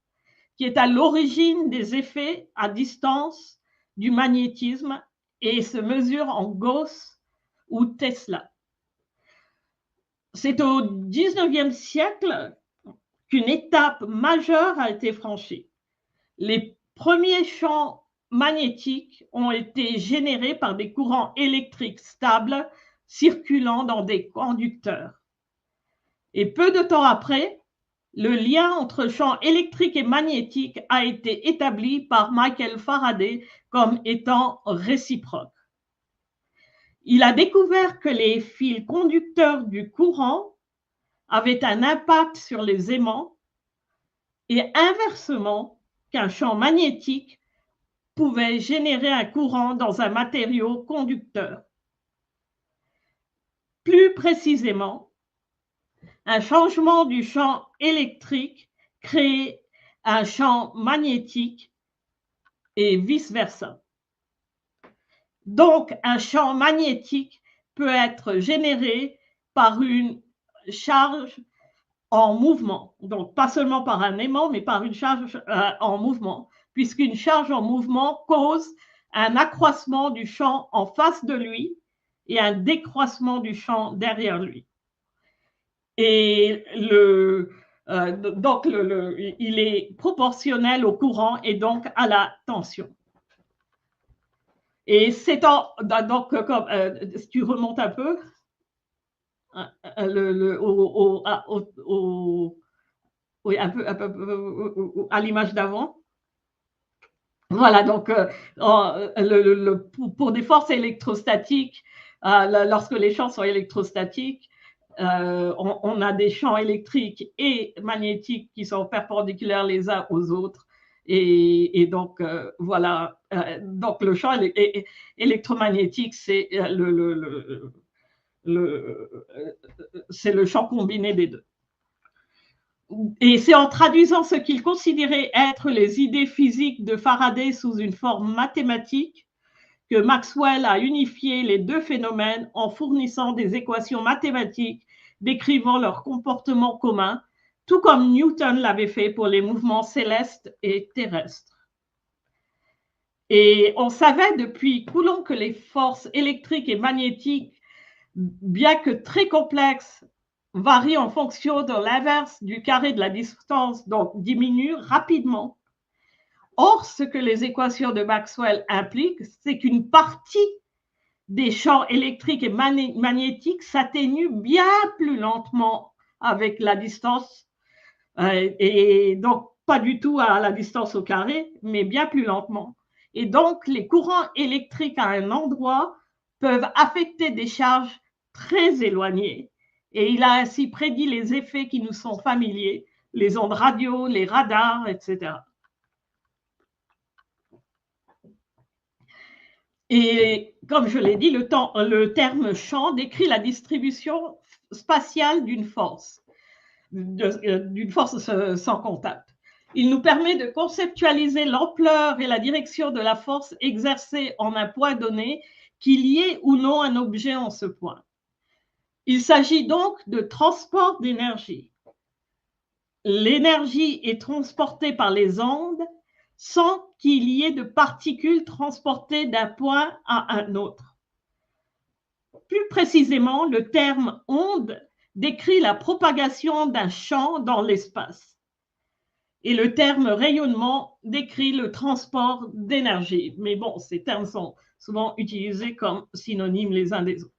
qui est à l'origine des effets à distance du magnétisme et se mesure en Gauss ou Tesla. C'est au 19e siècle qu'une étape majeure a été franchie. Les premiers champs magnétiques ont été générés par des courants électriques stables circulant dans des conducteurs. Et peu de temps après, le lien entre champs électriques et magnétiques a été établi par Michael Faraday comme étant réciproque. Il a découvert que les fils conducteurs du courant avaient un impact sur les aimants et inversement qu'un champ magnétique pouvait générer un courant dans un matériau conducteur. Plus précisément, un changement du champ électrique crée un champ magnétique et vice-versa. Donc, un champ magnétique peut être généré par une charge en mouvement. Donc, pas seulement par un aimant, mais par une charge en mouvement, puisqu'une charge en mouvement cause un accroissement du champ en face de lui et un décroissement du champ derrière lui. Et donc, il est proportionnel au courant et donc à la tension. Et c'est donc, si tu remontes un peu, oui, un peu à l'image d'avant. Voilà, donc pour des forces électrostatiques, lorsque les champs sont électrostatiques, on a des champs électriques et magnétiques qui sont perpendiculaires les uns aux autres. Et donc, voilà. Donc, le champ électromagnétique, c'est c'est le champ combiné des deux. Et c'est en traduisant ce qu'il considérait être les idées physiques de Faraday sous une forme mathématique que Maxwell a unifié les deux phénomènes en fournissant des équations mathématiques décrivant leur comportement commun, tout comme Newton l'avait fait pour les mouvements célestes et terrestres. Et on savait depuis Coulomb que les forces électriques et magnétiques, bien que très complexes, varient en fonction de l'inverse du carré de la distance, donc diminuent rapidement. Or, ce que les équations de Maxwell impliquent, c'est qu'une partie des champs électriques et magnétiques s'atténue bien plus lentement avec la distance, et donc pas du tout à la distance au carré, mais bien plus lentement. Et donc, les courants électriques à un endroit peuvent affecter des charges très éloignées. Et il a ainsi prédit les effets qui nous sont familiers, les ondes radio, les radars, etc. Et comme je l'ai dit, le terme champ décrit la distribution spatiale d'une force sans contact. Il nous permet de conceptualiser l'ampleur et la direction de la force exercée en un point donné, qu'il y ait ou non un objet en ce point. Il s'agit donc de transport d'énergie. L'énergie est transportée par les ondes sans qu'il y ait de particules transportées d'un point à un autre. Plus précisément, le terme onde décrit la propagation d'un champ dans l'espace. Et le terme rayonnement décrit le transport d'énergie. Mais bon, ces termes sont souvent utilisés comme synonymes les uns des autres.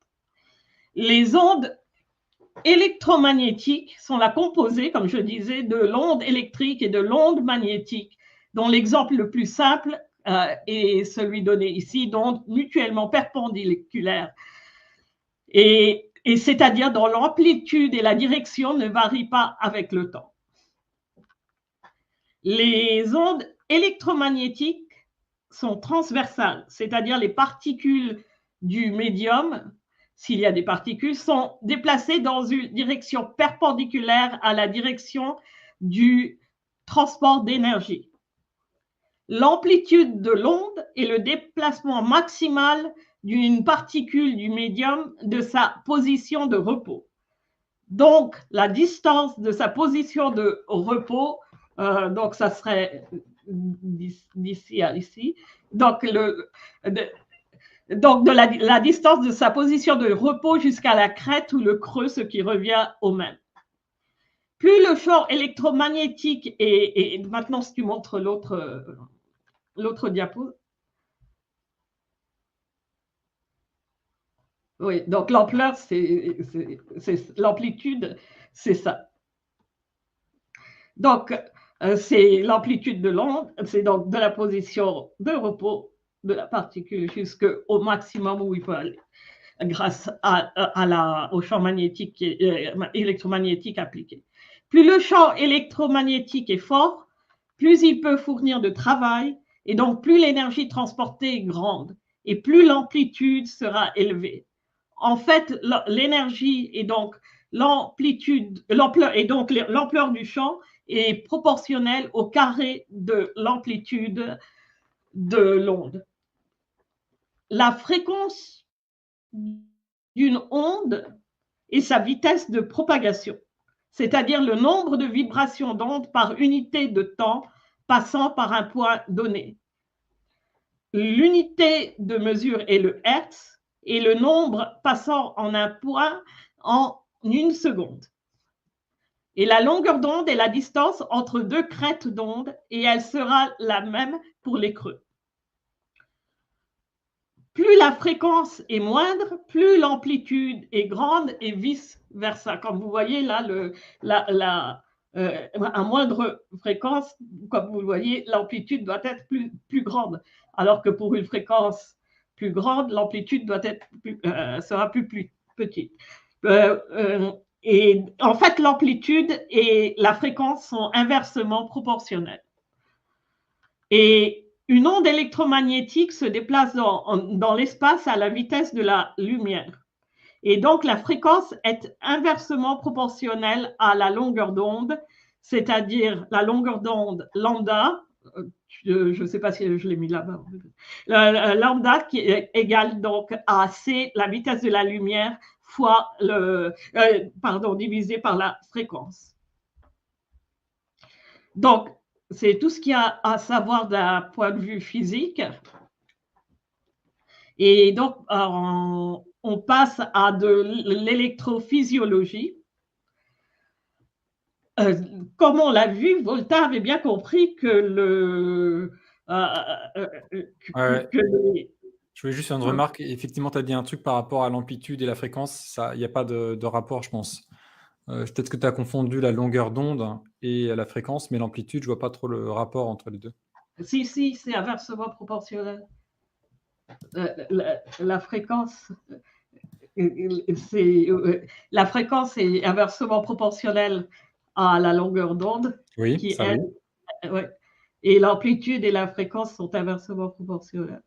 Les ondes électromagnétiques sont la composée, comme je disais, de l'onde électrique et de l'onde magnétique, dont l'exemple le plus simple est celui donné ici, d'ondes mutuellement perpendiculaires. Et c'est-à-dire dont l'amplitude et la direction ne varient pas avec le temps. Les ondes électromagnétiques sont transversales, c'est-à-dire les particules du médium, s'il y a des particules, sont déplacées dans une direction perpendiculaire à la direction du transport d'énergie. L'amplitude de l'onde est le déplacement maximal d'une particule du médium de sa position de repos. Donc, la distance de sa position de repos, donc ça serait d'ici à ici, donc la distance de sa position de repos jusqu'à la crête ou le creux, ce qui revient au même. Plus le champ électromagnétique et maintenant si tu montres l'autre diapo. Oui, donc l'ampleur, c'est l'amplitude, c'est ça. Donc, c'est l'amplitude de l'onde, c'est donc de la position de repos de la particule jusqu'au maximum où il peut aller, grâce au champ magnétique, électromagnétique appliqué. Plus le champ électromagnétique est fort, plus il peut fournir de travail, et donc plus l'énergie transportée est grande, et plus l'amplitude sera élevée. En fait, l'énergie et donc l'ampleur du champ est proportionnelle au carré de l'amplitude de l'onde. La fréquence d'une onde est sa vitesse de propagation, c'est-à-dire le nombre de vibrations d'onde par unité de temps passant par un point donné. L'unité de mesure est le hertz et le nombre passant en un point en une seconde. Et la longueur d'onde est la distance entre deux crêtes d'onde et elle sera la même pour les creux. Plus la fréquence est moindre, plus l'amplitude est grande et vice-versa. Comme vous voyez là, à moindre fréquence, comme vous le voyez, l'amplitude doit être plus grande. Alors que pour une fréquence plus grande, l'amplitude sera plus petite. Et en fait, l'amplitude et la fréquence sont inversement proportionnelles. Et une onde électromagnétique se déplace dans l'espace à la vitesse de la lumière. Et donc, la fréquence est inversement proportionnelle à la longueur d'onde, c'est-à-dire la longueur d'onde lambda, je ne sais pas si je l'ai mis là-bas, lambda qui est égale donc à c, la vitesse de la lumière, fois divisé par la fréquence. Donc, c'est tout ce qu'il y a à savoir d'un point de vue physique. Et donc, on passe à de l'électrophysiologie. Comme on l'a vu, Volta avait bien compris que Je voulais juste faire une remarque. Effectivement, tu as dit un truc par rapport à l'amplitude et la fréquence. Il n'y a pas de rapport, je pense. Peut-être que tu as confondu la longueur d'onde et la fréquence, mais l'amplitude, je vois pas trop le rapport entre les deux. Si, c'est inversement proportionnel. La fréquence, la fréquence est inversement proportionnelle à la longueur d'onde. Oui, ça oui. Ouais. Et l'amplitude et la fréquence sont inversement proportionnelles.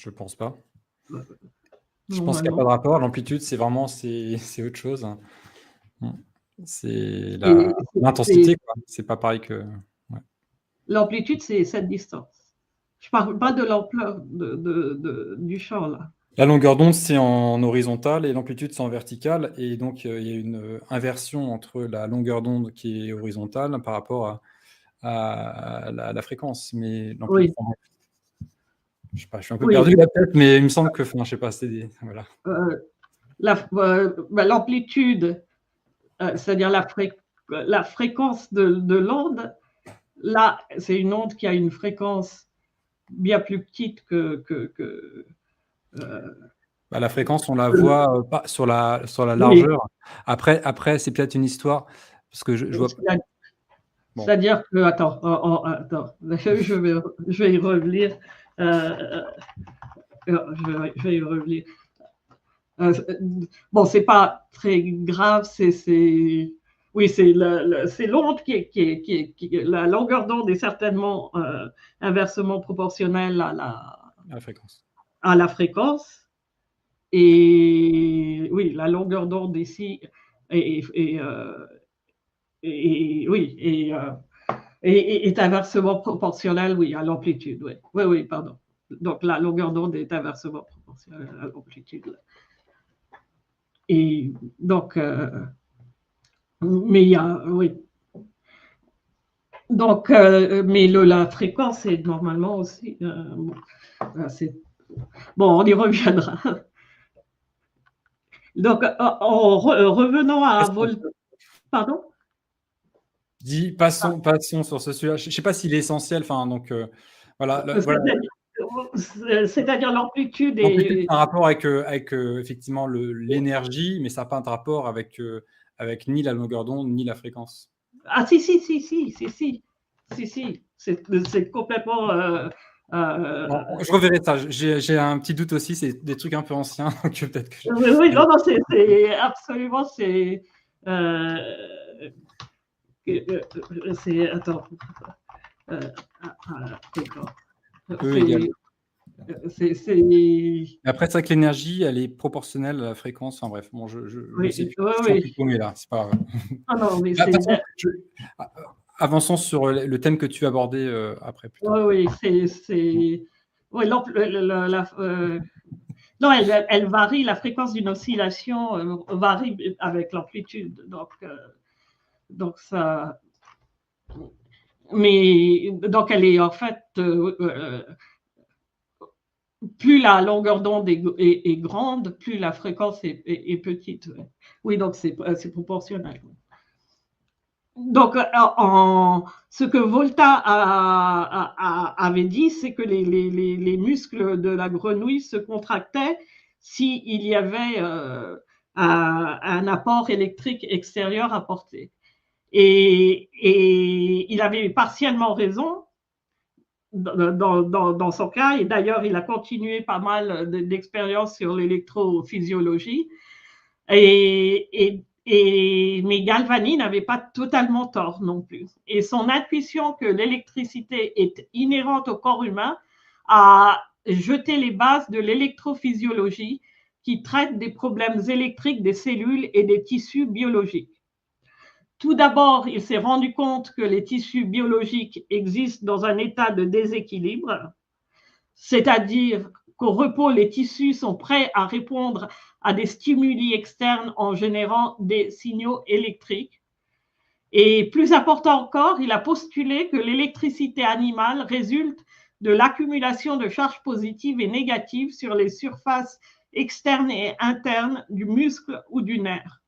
Je pense pas. Non, Je pense qu'il n'y a pas de rapport. L'amplitude, c'est vraiment c'est autre chose. C'est l'intensité, quoi. C'est pas pareil que. Ouais. L'amplitude, c'est cette distance. Je parle pas de l'ampleur du champ là. La longueur d'onde, c'est en horizontal et l'amplitude, c'est en vertical. Et donc, il y a une inversion entre la longueur d'onde qui est horizontale par rapport à la fréquence. Mais l'amplitude, oui. Je sais pas, je suis un peu perdu la tête, mais il me semble que, je sais pas, voilà. L'amplitude, c'est-à-dire la fréquence de l'onde, là, c'est une onde qui a une fréquence bien plus petite que la fréquence, on la voit pas sur la largeur. Oui. Après, c'est peut-être une histoire parce que je vois. C'est-à-dire que attends, je vais y revenir. Je vais y revenir. Bon, c'est pas très grave, oui, c'est l'onde la longueur d'onde est certainement inversement proportionnelle à la fréquence. À la fréquence. Et oui, la longueur d'onde ici est inversement proportionnelle, oui, à l'amplitude. Oui. Oui, pardon. Donc la longueur d'onde est inversement proportionnelle à l'amplitude. Et donc, mais il y a, oui. Donc, mais la fréquence est normalement aussi. Bon, on y reviendra. Donc, revenons à Volta. Pardon? Passons sur ce sujet. Je ne sais pas s'il est essentiel. Enfin, donc, voilà. C'est-à-dire l'amplitude et. L'amplitude, c'est un rapport avec effectivement l'énergie, mais ça n'a pas un rapport avec ni la longueur d'onde ni la fréquence. Ah, si. C'est complètement. Je reverrai ça. J'ai un petit doute aussi. C'est des trucs un peu anciens. Donc peut-être que oui, non, c'est absolument. Attends. Après, c'est vrai que l'énergie, elle est proportionnelle à la fréquence. Enfin bref, bon, je sais plus. Je suis paumé là, c'est pas grave. Ah non, mais avançons sur le thème que tu as abordé après. Oui, oui, non, elle varie, la fréquence d'une oscillation varie avec l'amplitude. Donc ça. Mais donc elle est en fait. Plus la longueur d'onde est grande, plus la fréquence est petite. Oui, donc c'est proportionnel. Donc, ce que Volta avait dit, c'est que les muscles de la grenouille se contractaient s'il y avait un apport électrique extérieur apporté. Et il avait partiellement raison dans son cas, et d'ailleurs, il a continué pas mal d'expériences sur l'électrophysiologie. Et Mais Galvani n'avait pas totalement tort non plus. Et son intuition que l'électricité est inhérente au corps humain a jeté les bases de l'électrophysiologie qui traite des problèmes électriques des cellules et des tissus biologiques. Tout d'abord, il s'est rendu compte que les tissus biologiques existent dans un état de déséquilibre, c'est-à-dire qu'au repos, les tissus sont prêts à répondre à des stimuli externes en générant des signaux électriques. Et plus important encore, il a postulé que l'électricité animale résulte de l'accumulation de charges positives et négatives sur les surfaces externes et internes du muscle ou du nerf.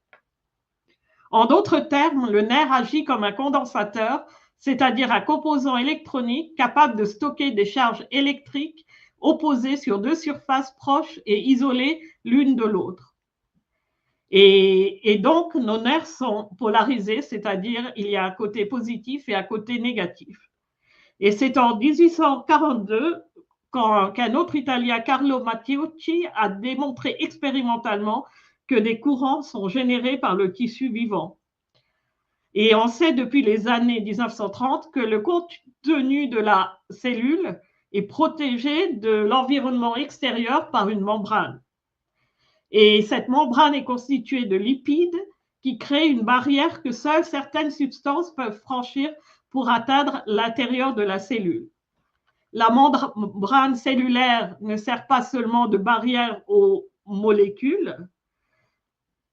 En d'autres termes, le nerf agit comme un condensateur, c'est-à-dire un composant électronique capable de stocker des charges électriques opposées sur deux surfaces proches et isolées l'une de l'autre. Et donc, nos nerfs sont polarisés, c'est-à-dire il y a un côté positif et un côté négatif. Et c'est en 1842 qu'un autre Italien, Carlo Matteucci, a démontré expérimentalement que des courants sont générés par le tissu vivant. Et on sait depuis les années 1930 que le contenu de la cellule est protégé de l'environnement extérieur par une membrane. Et cette membrane est constituée de lipides qui créent une barrière que seules certaines substances peuvent franchir pour atteindre l'intérieur de la cellule. La membrane cellulaire ne sert pas seulement de barrière aux molécules.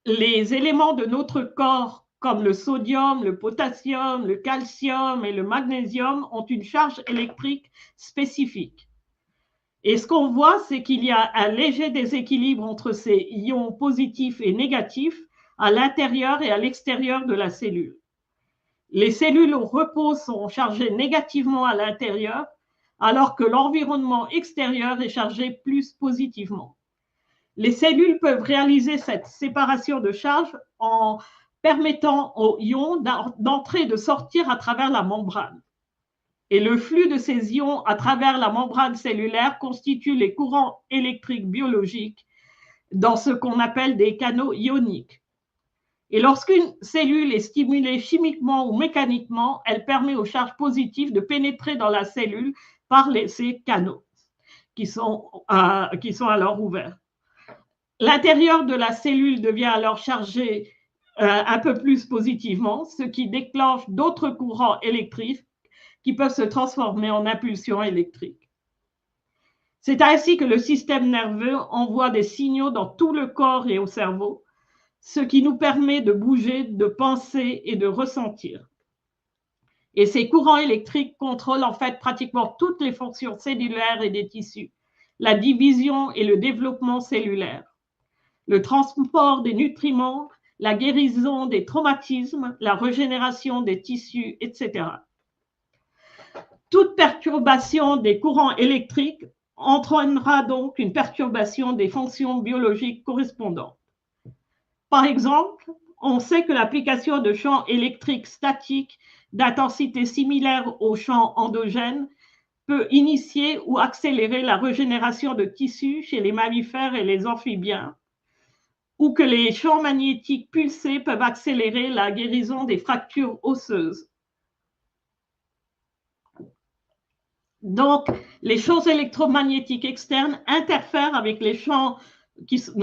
Les éléments de notre corps, comme le sodium, le potassium, le calcium et le magnésium, ont une charge électrique spécifique. Et ce qu'on voit, c'est qu'il y a un léger déséquilibre entre ces ions positifs et négatifs à l'intérieur et à l'extérieur de la cellule. Les cellules au repos sont chargées négativement à l'intérieur, alors que l'environnement extérieur est chargé plus positivement. Les cellules peuvent réaliser cette séparation de charge en permettant aux ions d'entrer et de sortir à travers la membrane. Et le flux de ces ions à travers la membrane cellulaire constitue les courants électriques biologiques dans ce qu'on appelle des canaux ioniques. Et lorsqu'une cellule est stimulée chimiquement ou mécaniquement, elle permet aux charges positives de pénétrer dans la cellule par ces canaux qui sont alors ouverts. L'intérieur de la cellule devient alors chargé un peu plus positivement, ce qui déclenche d'autres courants électriques qui peuvent se transformer en impulsions électriques. C'est ainsi que le système nerveux envoie des signaux dans tout le corps et au cerveau, ce qui nous permet de bouger, de penser et de ressentir. Et ces courants électriques contrôlent en fait pratiquement toutes les fonctions cellulaires et des tissus, la division et le développement cellulaire, le transport des nutriments, la guérison des traumatismes, la régénération des tissus, etc. Toute perturbation des courants électriques entraînera donc une perturbation des fonctions biologiques correspondantes. Par exemple, on sait que l'application de champs électriques statiques d'intensité similaire aux champs endogènes peut initier ou accélérer la régénération de tissus chez les mammifères et les amphibiens, ou que les champs magnétiques pulsés peuvent accélérer la guérison des fractures osseuses. Donc, les champs électromagnétiques externes interfèrent avec les champs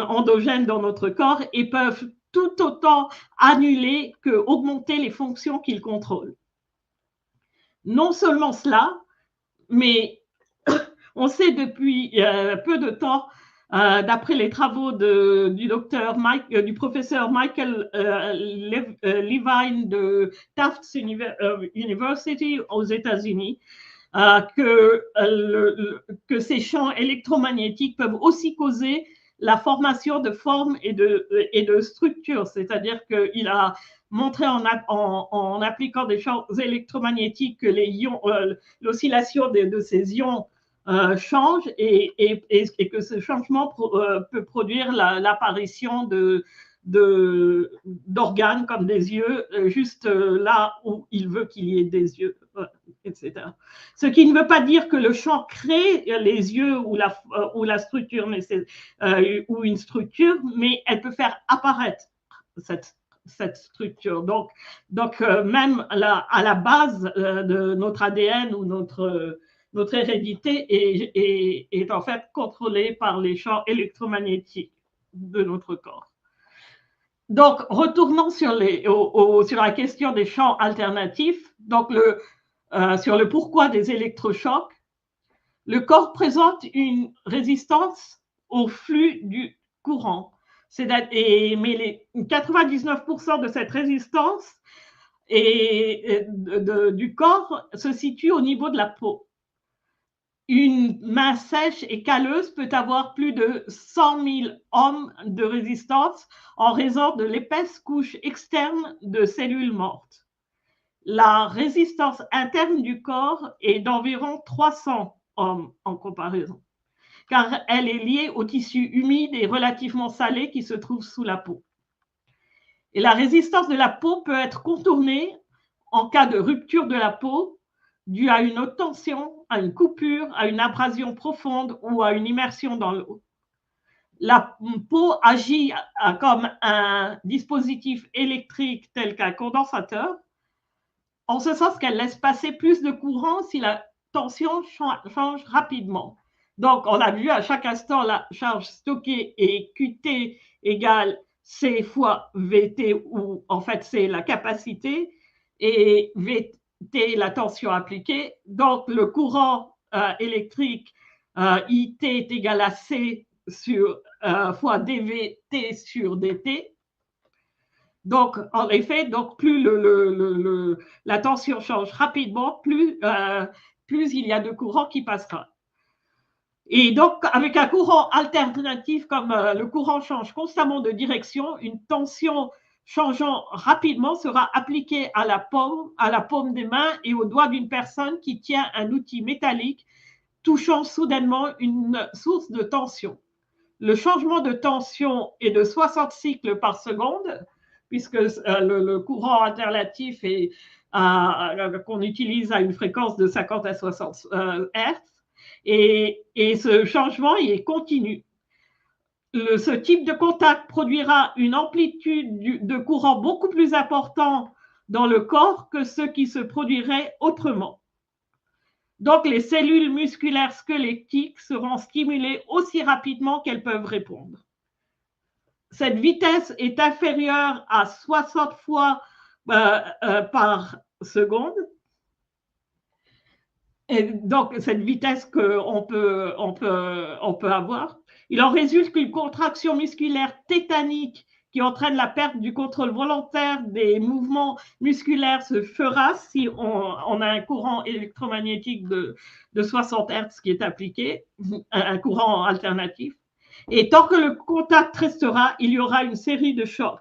endogènes dans notre corps et peuvent tout autant annuler qu'augmenter les fonctions qu'ils contrôlent. Non seulement cela, mais on sait depuis peu de temps, d'après les travaux du professeur Michael Levine de Tufts University aux États-Unis, que ces champs électromagnétiques peuvent aussi causer la formation de formes et de structures. C'est-à-dire qu'il a montré en appliquant des champs électromagnétiques que l'oscillation de ces ions change et que ce changement peut produire l'apparition d'organes comme des yeux, juste là où il veut qu'il y ait des yeux, etc. Ce qui ne veut pas dire que le champ crée les yeux ou la structure, ou une structure, mais elle peut faire apparaître cette structure. Donc même à la base de notre ADN ou notre hérédité est en fait contrôlée par les champs électromagnétiques de notre corps. Donc, retournons sur la question des champs alternatifs, donc sur le pourquoi des électrochocs. Le corps présente une résistance au flux du courant. Mais 99% de cette résistance du corps se situe au niveau de la peau. Une main sèche et calleuse peut avoir plus de 100 000 ohms de résistance en raison de l'épaisse couche externe de cellules mortes. La résistance interne du corps est d'environ 300 ohms en comparaison, car elle est liée au tissu humide et relativement salé qui se trouve sous la peau. Et la résistance de la peau peut être contournée en cas de rupture de la peau due à une haute tension, à une coupure, à une abrasion profonde ou à une immersion dans l'eau. La peau agit comme un dispositif électrique tel qu'un condensateur, en ce sens qu'elle laisse passer plus de courant si la tension change rapidement. Donc, on a vu à chaque instant la charge stockée et QT égale C fois VT, où en fait c'est la capacité, et VT la tension appliquée. Donc, le courant électrique IT est égal à C fois dVT sur dt. Donc, en effet, plus la tension change rapidement, plus il y a de courant qui passera. Et donc, avec un courant alternatif, comme le courant change constamment de direction, une tension changeant rapidement sera appliquée à la paume des mains et aux doigts d'une personne qui tient un outil métallique touchant soudainement une source de tension. Le changement de tension est de 60 cycles par seconde, puisque le courant alternatif qu'on utilise à une fréquence de 50 à 60 Hz, et ce changement est continu. Ce type de contact produira une amplitude de courant beaucoup plus importante dans le corps que ce qui se produirait autrement. Donc, les cellules musculaires squelettiques seront stimulées aussi rapidement qu'elles peuvent répondre. Cette vitesse est inférieure à 60 fois par seconde. Et donc, cette vitesse qu'on peut avoir. Il en résulte qu'une contraction musculaire tétanique qui entraîne la perte du contrôle volontaire des mouvements musculaires se fera si on a un courant électromagnétique de 60 Hz qui est appliqué, un courant alternatif. Et tant que le contact restera, il y aura une série de chocs.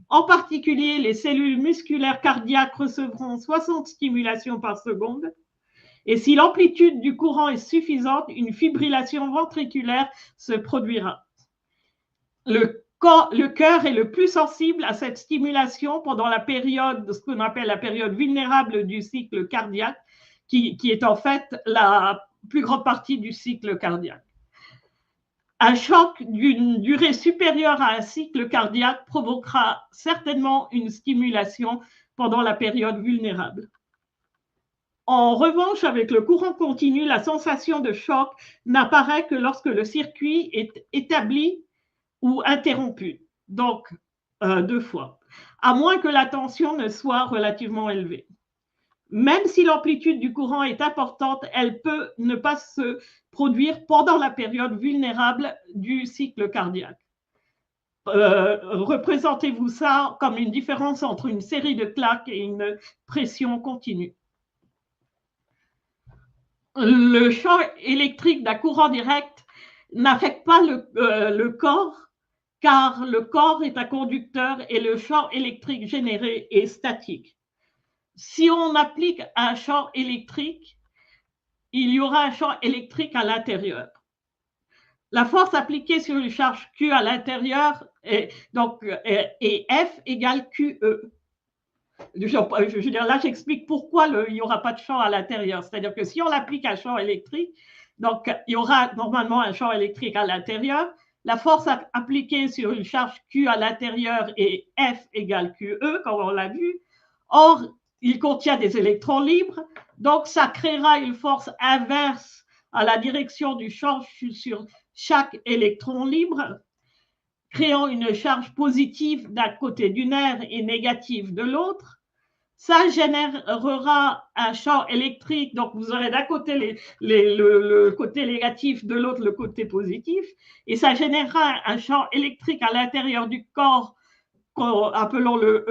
En particulier, les cellules musculaires cardiaques recevront 60 stimulations par seconde. Et si l'amplitude du courant est suffisante, une fibrillation ventriculaire se produira. Le cœur est le plus sensible à cette stimulation pendant la période, ce qu'on appelle la période vulnérable du cycle cardiaque, qui est en fait la plus grande partie du cycle cardiaque. Un choc d'une durée supérieure à un cycle cardiaque provoquera certainement une stimulation pendant la période vulnérable. En revanche, avec le courant continu, la sensation de choc n'apparaît que lorsque le circuit est établi ou interrompu, donc 2 fois, à moins que la tension ne soit relativement élevée. Même si l'amplitude du courant est importante, elle peut ne pas se produire pendant la période vulnérable du cycle cardiaque. Représentez-vous ça comme une différence entre une série de claques et une pression continue. Le champ électrique d'un courant direct n'affecte pas le corps, car le corps est un conducteur et le champ électrique généré est statique. Si on applique un champ électrique, il y aura un champ électrique à l'intérieur. La force appliquée sur une charge Q à l'intérieur est F égale QE. Je veux dire, là, j'explique pourquoi il n'y aura pas de champ à l'intérieur. C'est-à-dire que si on applique un champ électrique, donc il y aura normalement un champ électrique à l'intérieur, la force appliquée sur une charge Q à l'intérieur est F égale QE, comme on l'a vu. Or, il contient des électrons libres, donc ça créera une force inverse à la direction du champ sur chaque électron libre, créant une charge positive d'un côté du nerf et négative de l'autre. Ça générera un champ électrique, donc vous aurez d'un côté le côté négatif, de l'autre le côté positif, et ça générera un champ électrique à l'intérieur du corps, appelons le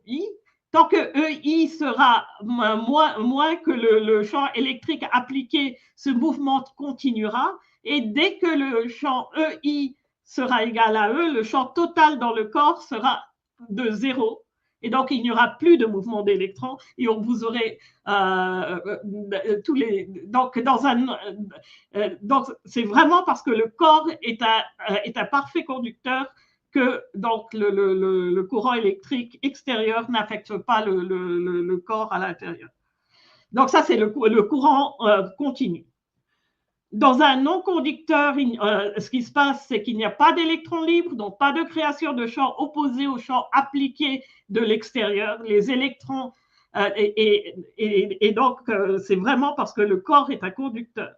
EI, tant que EI sera moins que le champ électrique appliqué, ce mouvement continuera, et dès que le champ EI sera égal à E, le champ total dans le corps sera de 0. Et donc, il n'y aura plus de mouvement d'électrons et vous aurez tous les. Donc, donc, c'est vraiment parce que le corps est un parfait conducteur que donc, le courant électrique extérieur n'affecte pas le corps à l'intérieur. Donc, ça, c'est le courant continu. Dans un non-conducteur, ce qui se passe, c'est qu'il n'y a pas d'électrons libres, donc pas de création de champ opposé au champ appliqué de l'extérieur. Les électrons, et donc c'est vraiment parce que le corps est un conducteur.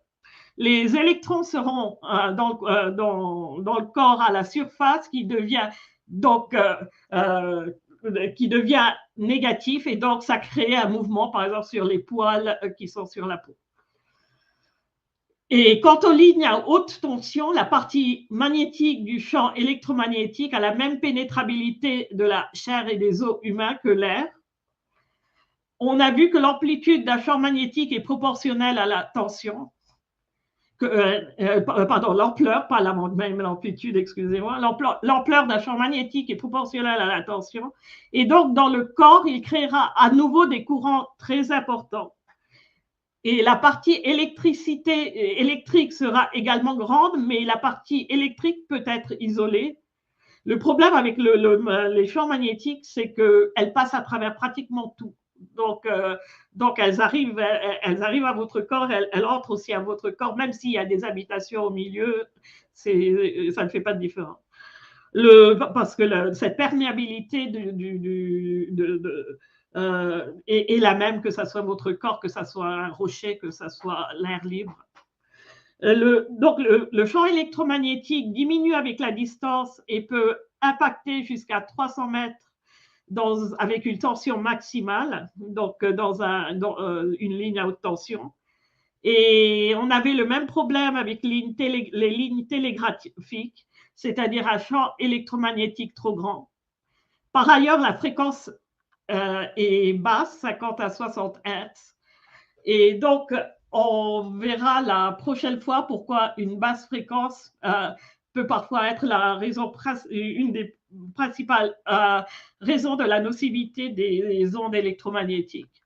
Les électrons seront dans le corps à la surface qui devient négatif, et donc ça crée un mouvement, par exemple sur les poils qui sont sur la peau. Et quant aux lignes à haute tension, la partie magnétique du champ électromagnétique a la même pénétrabilité de la chair et des os humains que l'air. On a vu que l'amplitude d'un champ magnétique est proportionnelle à la tension. L'ampleur, pas même l'amplitude, excusez-moi. L'ampleur d'un champ magnétique est proportionnelle à la tension. Et donc, dans le corps, il créera à nouveau des courants très importants. Et la partie électrique sera également grande, mais la partie électrique peut être isolée. Le problème avec les champs magnétiques, c'est qu'elles passent à travers pratiquement tout. Donc elles arrivent à votre corps, elles entrent aussi à votre corps, même s'il y a des habitations au milieu, ça ne fait pas de différence. Parce que cette perméabilité est la même, que ça soit votre corps, que ça soit un rocher, que ça soit l'air libre. Donc, le champ électromagnétique diminue avec la distance et peut impacter jusqu'à 300 mètres avec une tension maximale, donc dans une ligne à haute tension. Et on avait le même problème avec les lignes télégraphiques, c'est-à-dire un champ électromagnétique trop grand. Par ailleurs, la fréquence est basse, 50 à 60 Hz. Et donc, on verra la prochaine fois pourquoi une basse fréquence peut parfois être une des principales raisons de la nocivité des ondes électromagnétiques.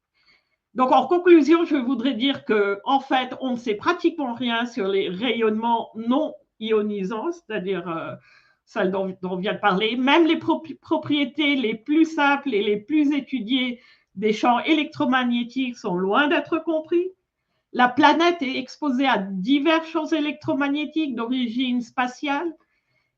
Donc, en conclusion, je voudrais dire qu'en fait, on ne sait pratiquement rien sur les rayonnements non ionisants, c'est-à-dire celles dont on vient de parler. Même les propriétés les plus simples et les plus étudiées des champs électromagnétiques sont loin d'être compris. La planète est exposée à divers champs électromagnétiques d'origine spatiale.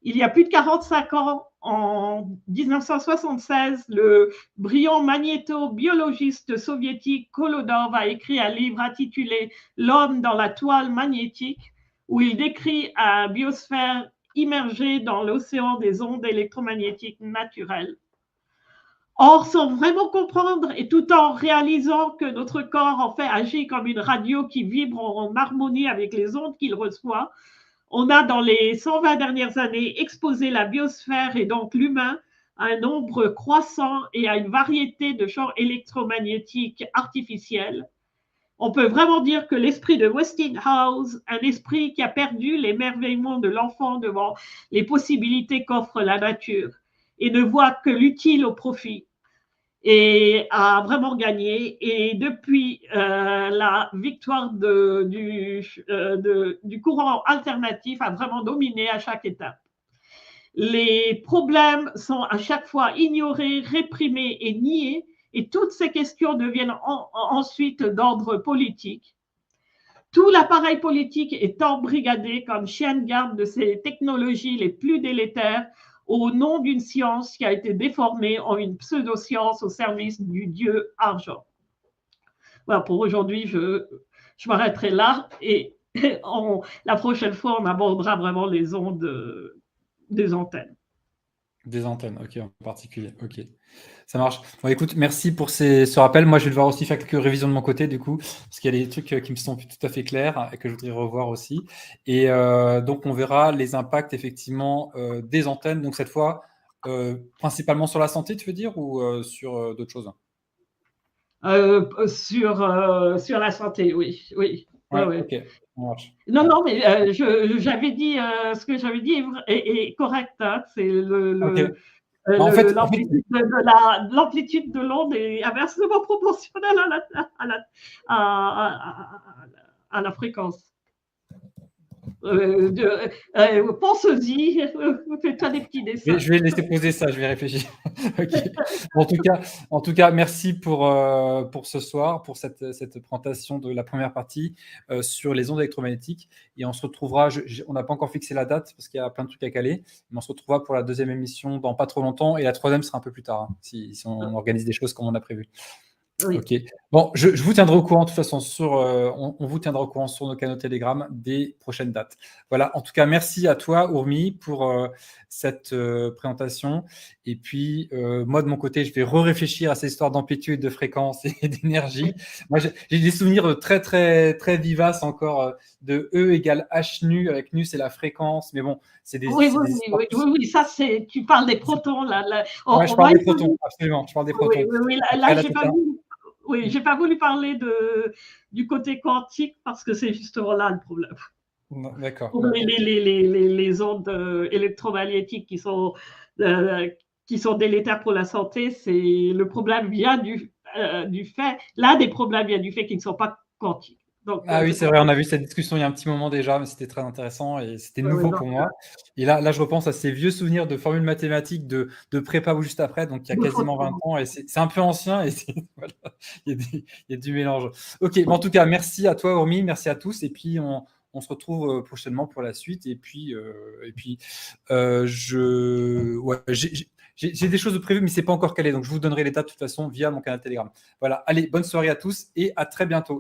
Il y a plus de 45 ans, en 1976, le brillant magnétobiologiste soviétique Kolodov a écrit un livre intitulé « L'homme dans la toile magnétique » où il décrit une biosphère immergée dans l'océan des ondes électromagnétiques naturelles. Or, sans vraiment comprendre et tout en réalisant que notre corps en fait agit comme une radio qui vibre en harmonie avec les ondes qu'il reçoit, on a dans les 120 dernières années exposé la biosphère et donc l'humain à un nombre croissant et à une variété de champs électromagnétiques artificiels. On peut vraiment dire que l'esprit de Westinghouse, un esprit qui a perdu l'émerveillement de l'enfant devant les possibilités qu'offre la nature et ne voit que l'utile au profit, et a vraiment gagné. Et depuis la victoire du courant alternatif a vraiment dominé à chaque étape. Les problèmes sont à chaque fois ignorés, réprimés et niés, et toutes ces questions deviennent ensuite d'ordre politique. Tout l'appareil politique est embrigadé comme chien de garde de ces technologies les plus délétères au nom d'une science qui a été déformée en une pseudo-science au service du dieu argent. Voilà, pour aujourd'hui, je m'arrêterai là et la prochaine fois, on abordera vraiment les ondes des antennes. Des antennes, ok, en particulier, ok. Ça marche. Bon, écoute, merci pour ce rappel. Moi, je vais devoir aussi faire quelques révisions de mon côté, du coup, parce qu'il y a des trucs qui me sont tout à fait clairs et que je voudrais revoir aussi. Et donc, on verra les impacts, effectivement, des antennes. Donc, cette fois, principalement sur la santé, tu veux dire, ou sur d'autres choses? Sur la santé, oui, oui. Ouais, Ouais. ok, ça marche. Non, non, mais j'avais dit, ce que j'avais dit est correct. Hein, c'est Ok. En fait, l'amplitude de l'onde est inversement proportionnelle à la fréquence. Pense-y, fais-toi des petits dessins. je vais laisser poser ça, je vais réfléchir. Ok. En tout cas, merci pour ce soir, pour cette présentation de la première partie sur les ondes électromagnétiques. Et on se retrouvera, on n'a pas encore fixé la date parce qu'il y a plein de trucs à caler, mais on se retrouvera pour la deuxième émission dans pas trop longtemps et la troisième sera un peu plus tard, hein, si on organise des choses comme on a prévu. Oui. Ok. Bon, je vous tiendrai au courant de toute façon on vous tiendra au courant sur nos canaux Telegram des prochaines dates. Voilà. En tout cas, merci à toi, Urmi, pour cette présentation. Et puis, moi, de mon côté, je vais réfléchir à ces histoires d'amplitude, de fréquence et d'énergie. Moi, j'ai des souvenirs très, très, très vivaces encore de E égale H nu, avec nu, c'est la fréquence. Mais bon, c'est des. Oui, ça, c'est. Tu parles des protons, là. Ouais, je parle des protons, absolument. Je parle des protons. Oui, là j'ai pas vu. Oui, j'ai pas voulu parler du côté quantique parce que c'est justement là le problème. D'accord. Pour les ondes électromagnétiques qui sont délétères pour la santé, le problème vient du fait, l'un des problèmes vient du fait qu'ils ne sont pas quantiques. Donc, oui, c'est vrai, on a vu cette discussion il y a un petit moment déjà, mais c'était très intéressant et c'était nouveau pour moi. Et là, je repense à ces vieux souvenirs de formules mathématiques de prépa ou juste après, donc il y a quasiment 20 ans, et c'est un peu ancien, et voilà, il y a du mélange. Ok, bon, en tout cas, merci à toi, Urmi, merci à tous, et puis on se retrouve prochainement pour la suite. Et puis, j'ai des choses de prévues, mais c'est pas encore calé, donc je vous donnerai les dates de toute façon via mon canal Telegram. Voilà, allez, bonne soirée à tous et à très bientôt.